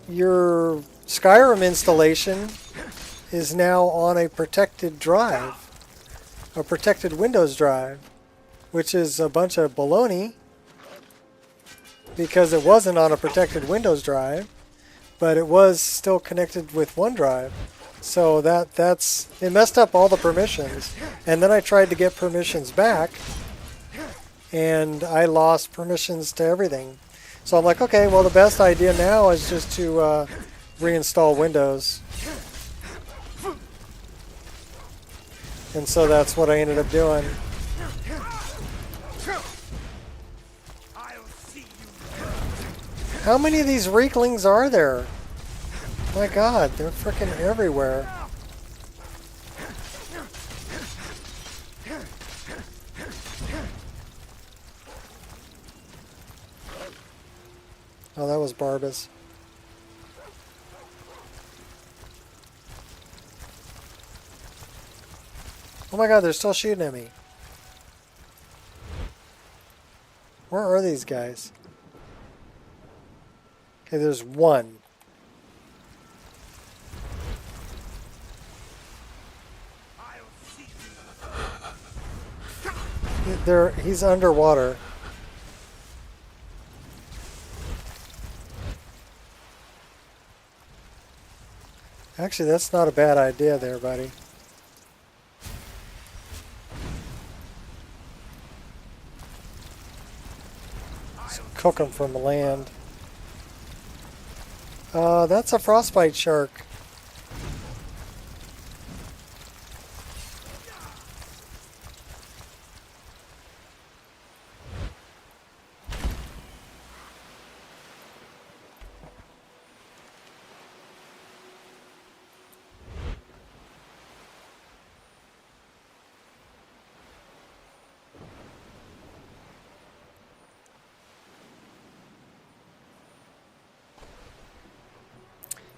your Skyrim installation is now on a protected drive, a protected Windows drive, which is a bunch of baloney because it wasn't on a protected Windows drive, but it was still connected with OneDrive. So it messed up all the permissions. And then I tried to get permissions back, and I lost permissions to everything. So I'm like, okay, well, the best idea now is just to reinstall Windows. And so that's what I ended up doing. How many of these Reeklings are there? My God, they're freaking everywhere. Oh, that was Barbas. Oh my God, they're still shooting at me. Where are these guys? Okay, there's one. He's underwater. Actually, that's not a bad idea there, buddy. Just cook them from land. That's a frostbite shark.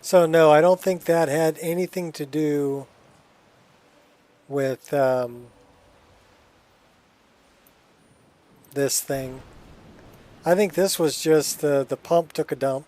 So no, I don't think that had anything to do with this thing. I think this was just the pump took a dump.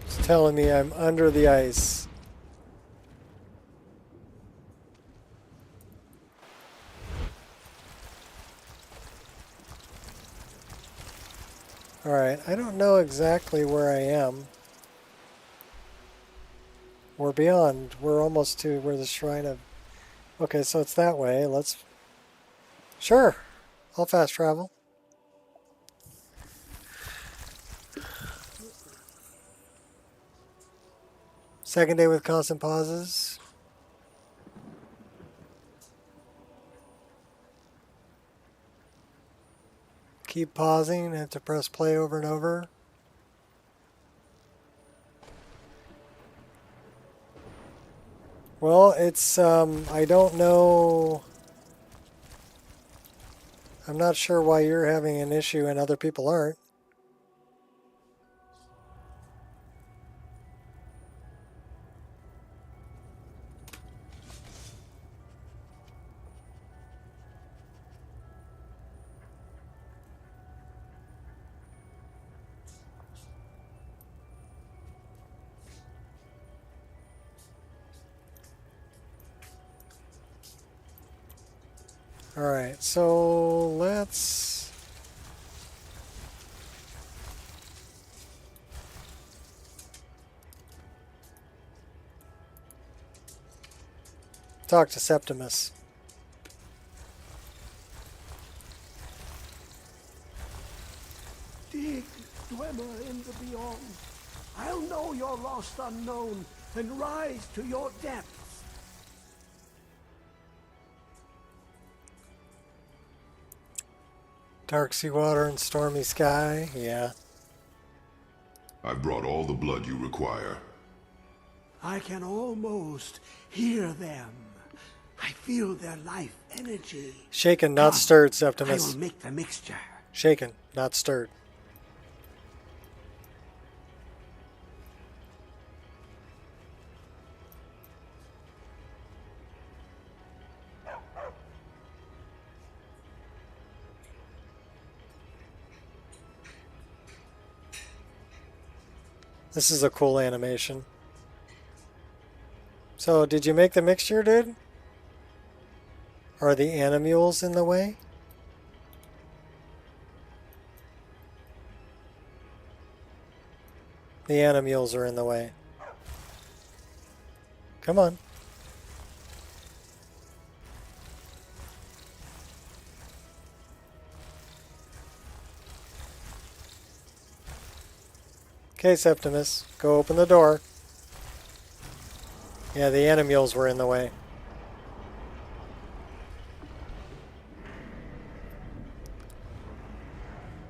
It's telling me I'm under the ice. Alright, I don't know exactly where I am. We're beyond. We're almost to where the shrine of... Okay, so it's that way. Let's... Sure, I'll fast travel. Second day with constant pauses. Keep pausing, have to press play over and over. Well, it's, I don't know. I'm not sure why you're having an issue and other people aren't. Alright, so let's talk to Septimus. Dig, dweller in the beyond. I'll know your lost unknown and rise to your depths. Dark seawater and stormy sky, yeah. I've brought all the blood you require. I can almost hear them. I feel their life energy. Shaken, not stirred, I Septimus. will make the mixture. Shaken, not stirred. This is a cool animation. So, did you make the mixture, dude? Are the animules in the way? The animules are in the way. Come on. Okay, Septimus, go open the door. Yeah, the animules were in the way.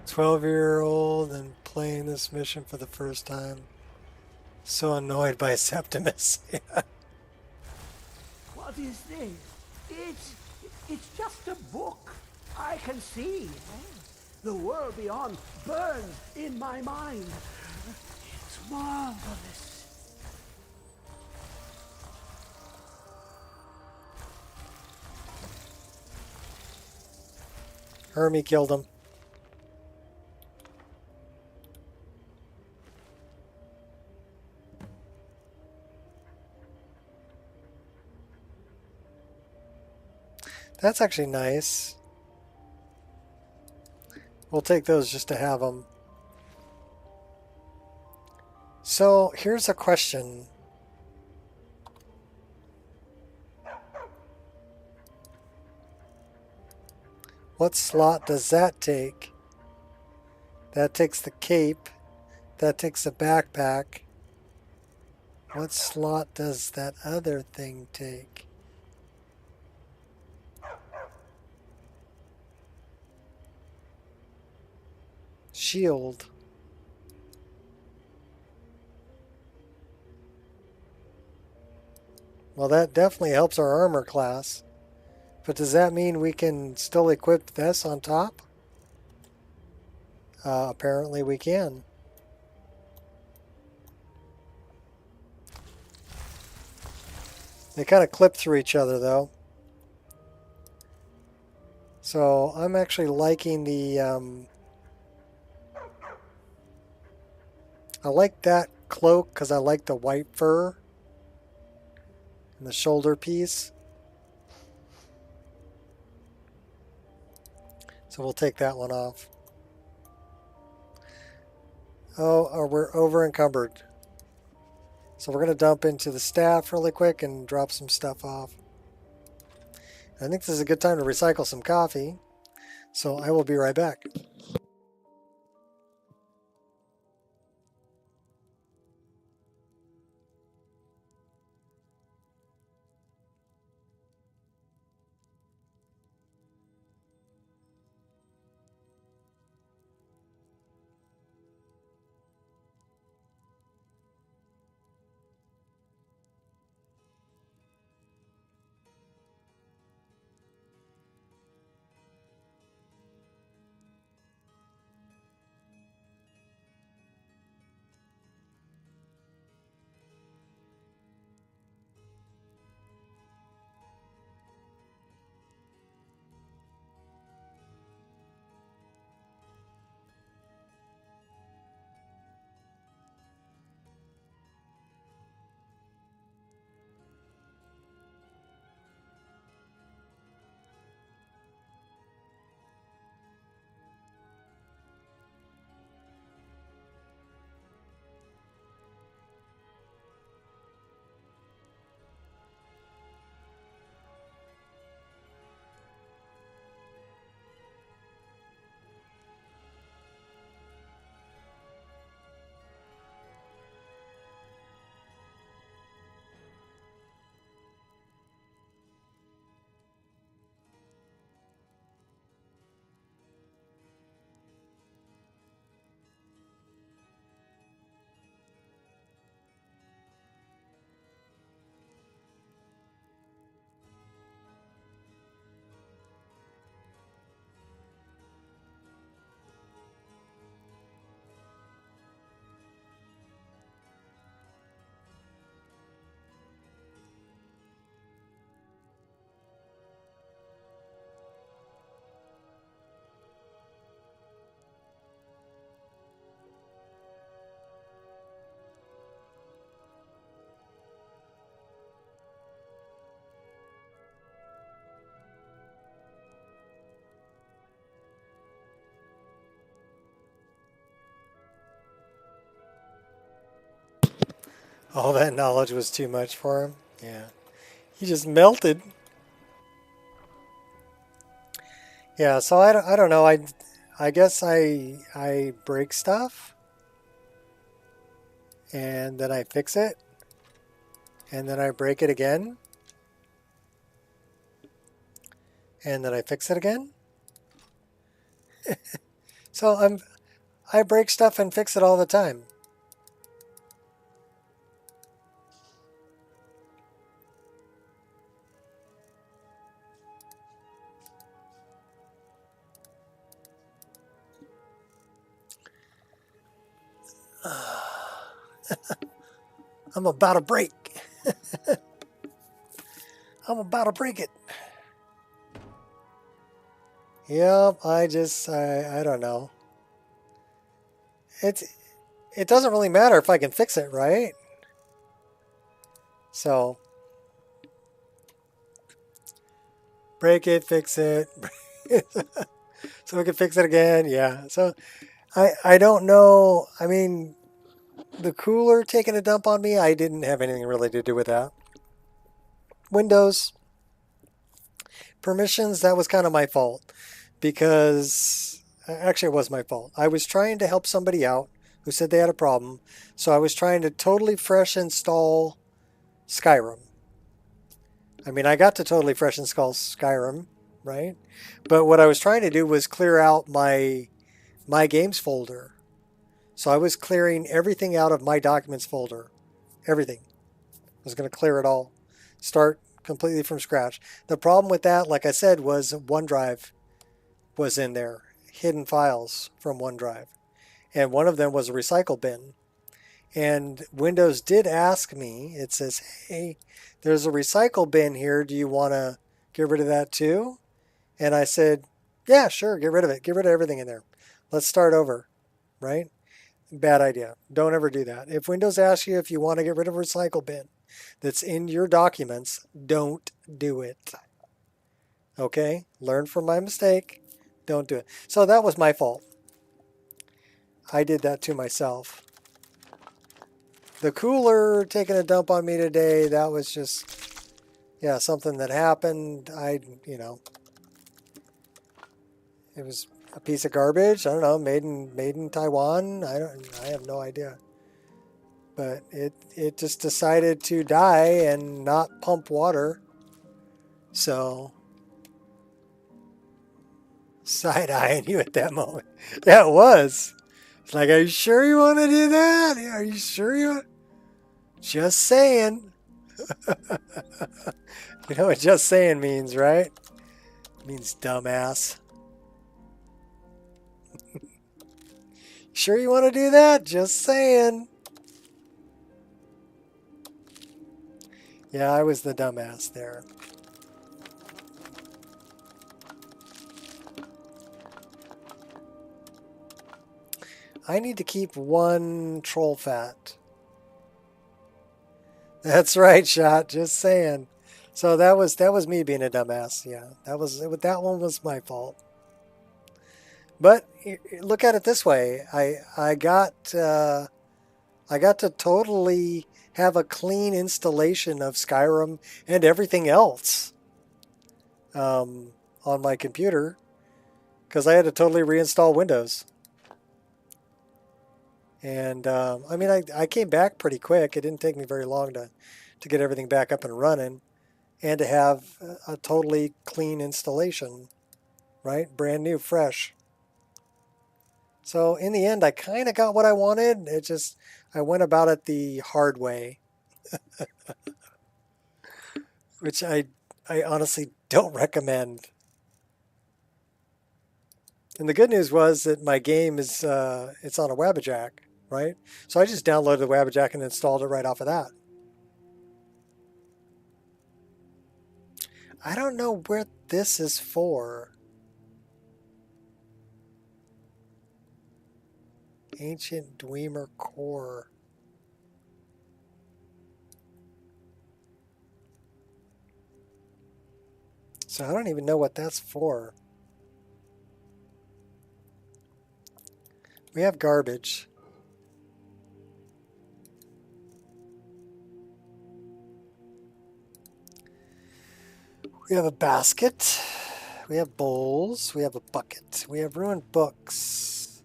"12-year-old and playing this mission for the first time. So annoyed by Septimus." What is this? It's just a book. I can see. The world beyond burns in my mind. It's marvelous. Hermie killed him. That's actually nice. We'll take those just to have them. So here's a question. What slot does that take? That takes the cape. That takes a backpack. What slot does that other thing take? Shield. Well, that definitely helps our armor class. But does that mean we can still equip this on top? Apparently we can. They kind of clip through each other though. So I'm actually liking the... I like that cloak because I like the white fur and the shoulder piece. So we'll take that one off. Oh, we're over encumbered. So we're going to dump into the staff really quick and drop some stuff off. I think this is a good time to recycle some coffee. So I will be right back. All that knowledge was too much for him. Yeah. He just melted. Yeah, so I don't know. I guess I break stuff and then I fix it and then I break it again and then I fix it again. So I break stuff and fix it all the time. I'm about to break. I'm about to break it. Yep, I don't know. It doesn't really matter if I can fix it, right? So break it, fix it. So we can fix it again. Yeah. So I don't know. I mean, the cooler taking a dump on me, I didn't have anything really to do with that. Windows permissions, that was kind of my fault because actually it was my fault. I was trying to help somebody out who said they had a problem. So I was trying to totally fresh install Skyrim. I mean, I got to totally fresh install Skyrim, right? But what I was trying to do was clear out my games folder. So I was clearing everything out of my documents folder. Everything. I was going to clear it all. Start completely from scratch. The problem with that, like I said, was OneDrive was in there. Hidden files from OneDrive. And one of them was a recycle bin. And Windows did ask me, it says, hey, there's a recycle bin here. Do you want to get rid of that too? And I said, yeah, sure, get rid of it. Get rid of everything in there. Let's start over, right? Bad idea. Don't ever do that. If Windows asks you if you want to get rid of a recycle bin that's in your documents, don't do it. Okay? Learn from my mistake. Don't do it. So that was my fault. I did that to myself. The cooler taking a dump on me today, that was just, yeah, something that happened. It was a piece of garbage. I don't know, made in Taiwan. I have no idea. But it just decided to die and not pump water. So side-eyeing you at that moment. Yeah, it was. It's like, are you sure you want to do that? Are you sure you want? Just saying. You know what just saying means, right? It means dumbass. Sure you want to do that? Just saying. Yeah, I was the dumbass there. I need to keep one troll fat. That's right, Shot. Just saying. So that was me being a dumbass. Yeah, that one was my fault. But look at it this way: I got to totally have a clean installation of Skyrim and everything else on my computer because I had to totally reinstall Windows. And I mean, I came back pretty quick. It didn't take me very long to get everything back up and running and to have a totally clean installation, right? Brand new, fresh. So in the end, I kind of got what I wanted. I went about it the hard way, which I honestly don't recommend. And the good news was that my game is it's on a Wabbajack, right? So I just downloaded the Wabbajack and installed it right off of that. I don't know where this is for. Ancient Dwemer Core. So I don't even know what that's for. We have garbage. We have a basket. We have bowls. We have a bucket. We have ruined books.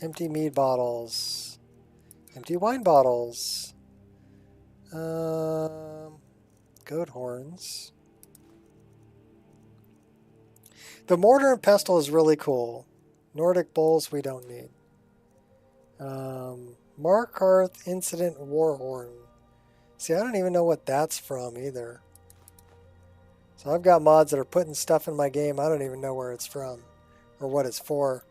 Empty mead bottles. Empty wine bottles. Goat horns. The mortar and pestle is really cool. Nordic bowls we don't need. Markarth Incident Warhorn. See, I don't even know what that's from either. So I've got mods that are putting stuff in my game. I don't even know where it's from or what it's for.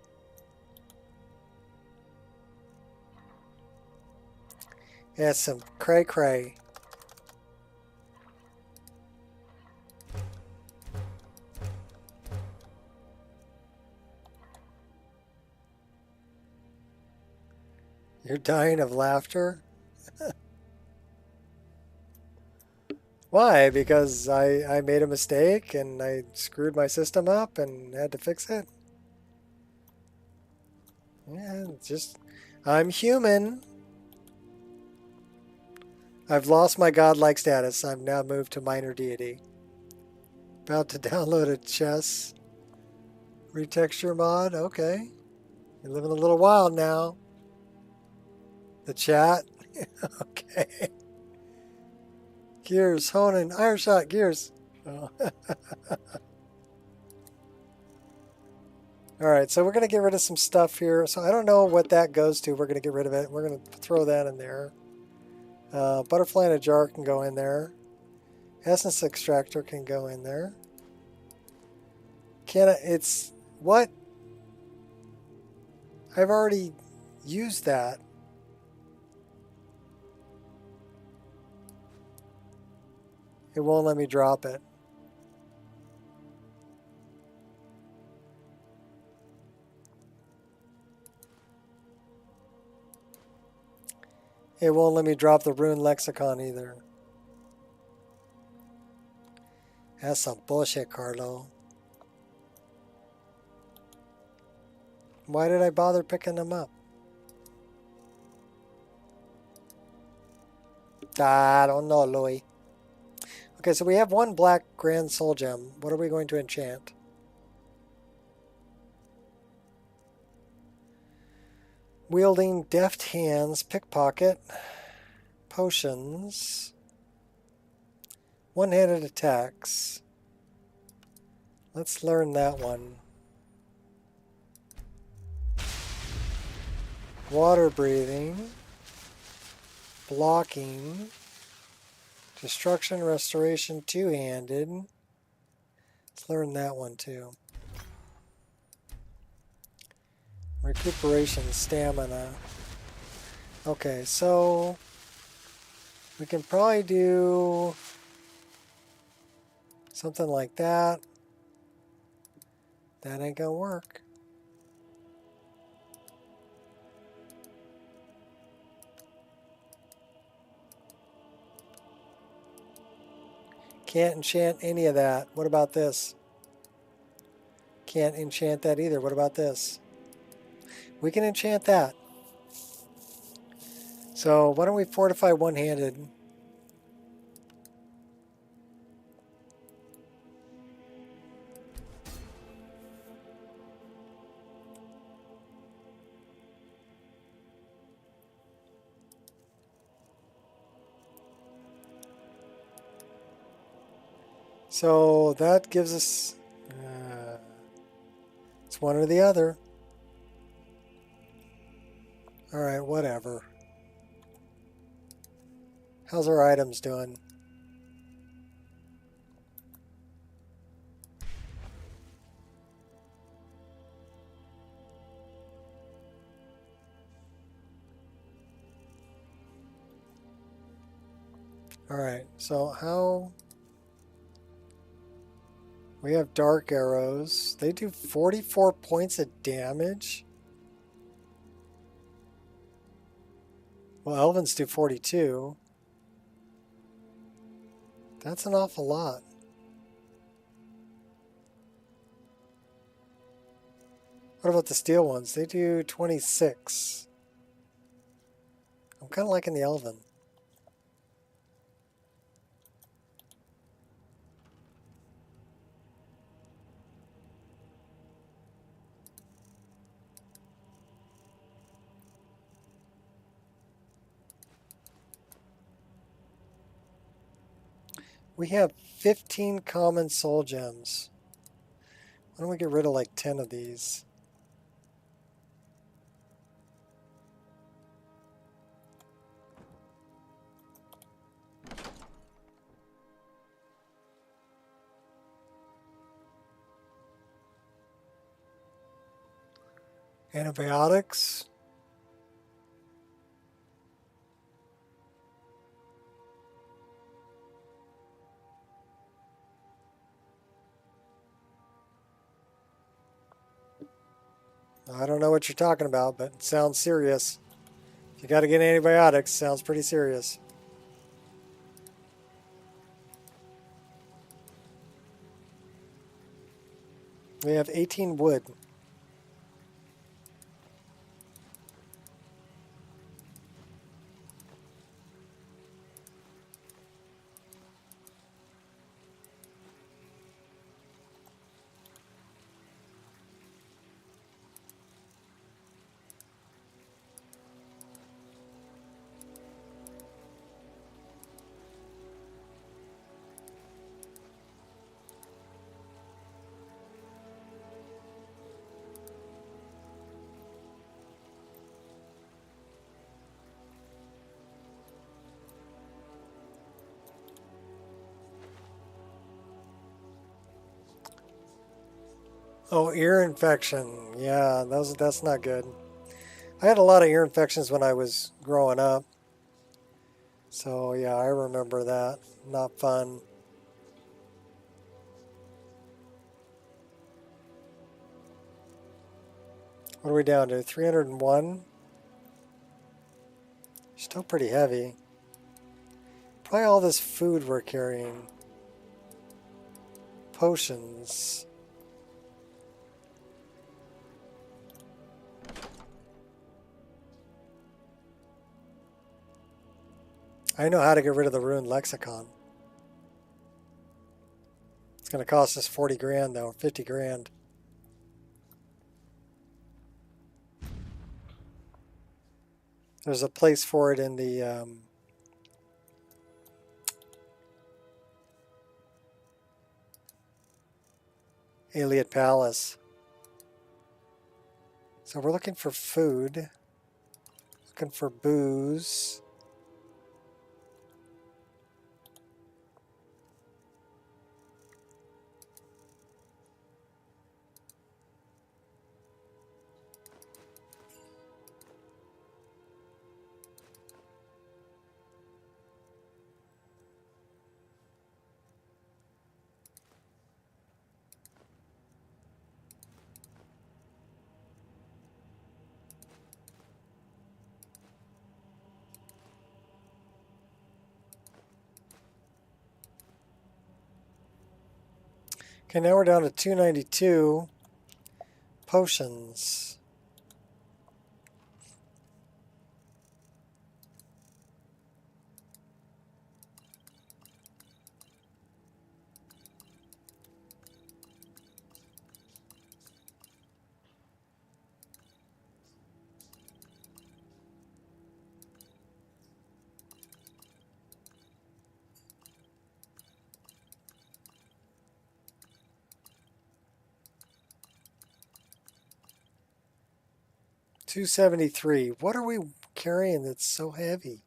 Yeah, some cray cray. You're dying of laughter? Why? Because I made a mistake and I screwed my system up and had to fix it? Yeah, just... I'm human. I've lost my godlike status. I've now moved to minor deity. About to download a chess retexture mod. Okay. You're living a little wild now. The chat. Okay. Gears, Honan, iron shot, gears. Oh. Alright, so we're going to get rid of some stuff here. So I don't know what that goes to. We're going to get rid of it. We're going to throw that in there. Butterfly in a jar can go in there. Essence extractor can go in there. It's... What? I've already used that. It won't let me drop it. It won't let me drop the rune lexicon either. That's some bullshit, Carlo. Why did I bother picking them up? I don't know, Louis. Okay, so we have one black grand soul gem. What are we going to enchant? Wielding deft hands, pickpocket, potions, one-handed attacks. Let's learn that one. Water breathing, blocking, destruction, restoration, two-handed. Let's learn that one too. Recuperation, stamina. Okay, so we can probably do something like that. That ain't gonna work. Can't enchant any of that. What about this? Can't enchant that either. What about this? We can enchant that. So why don't we fortify one-handed? So that gives us... it's one or the other. Alright, whatever. How's our items doing? Alright, so how... We have dark arrows. They do 44 points of damage. Well, Elvins do 42. That's an awful lot. What about the steel ones? They do 26. I'm kind of liking the Elven. We have 15 common soul gems. Why don't we get rid of like 10 of these? Antibiotics. I don't know what you're talking about, but it sounds serious. If you got to get antibiotics, sounds pretty serious. We have 18 wood. Oh, ear infection. Yeah, that's not good. I had a lot of ear infections when I was growing up. So yeah, I remember that. Not fun. What are we down to? 301? Still pretty heavy. Probably all this food we're carrying. Potions. I know how to get rid of the ruined lexicon. It's going to cost us 40 grand though, 50 grand. There's a place for it in the Aliot Palace. So we're looking for food, looking for booze. Okay, now we're down to 292 potions. $273. What are we carrying that's so heavy?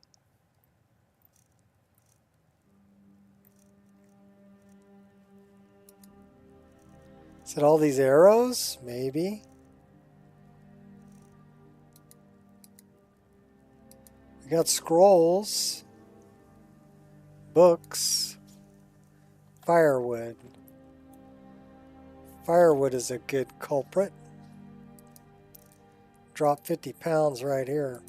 Is it all these arrows? Maybe. We got scrolls, books, firewood. Firewood is a good culprit. Drop 50 pounds right here.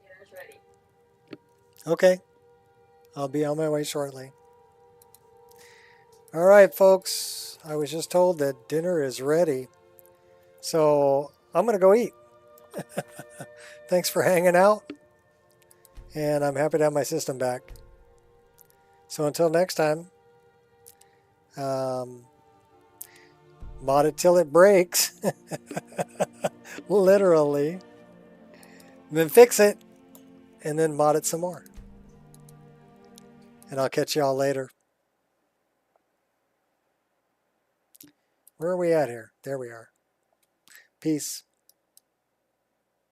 Dinner's ready. Okay, I'll be on my way shortly. All right, folks, I was just told that dinner is ready. So I'm going to go eat. Thanks for hanging out. And I'm happy to have my system back. So until next time, mod it till it breaks. Literally. And then fix it. And then mod it some more. And I'll catch y'all later. Where are we at here? There we are. Peace.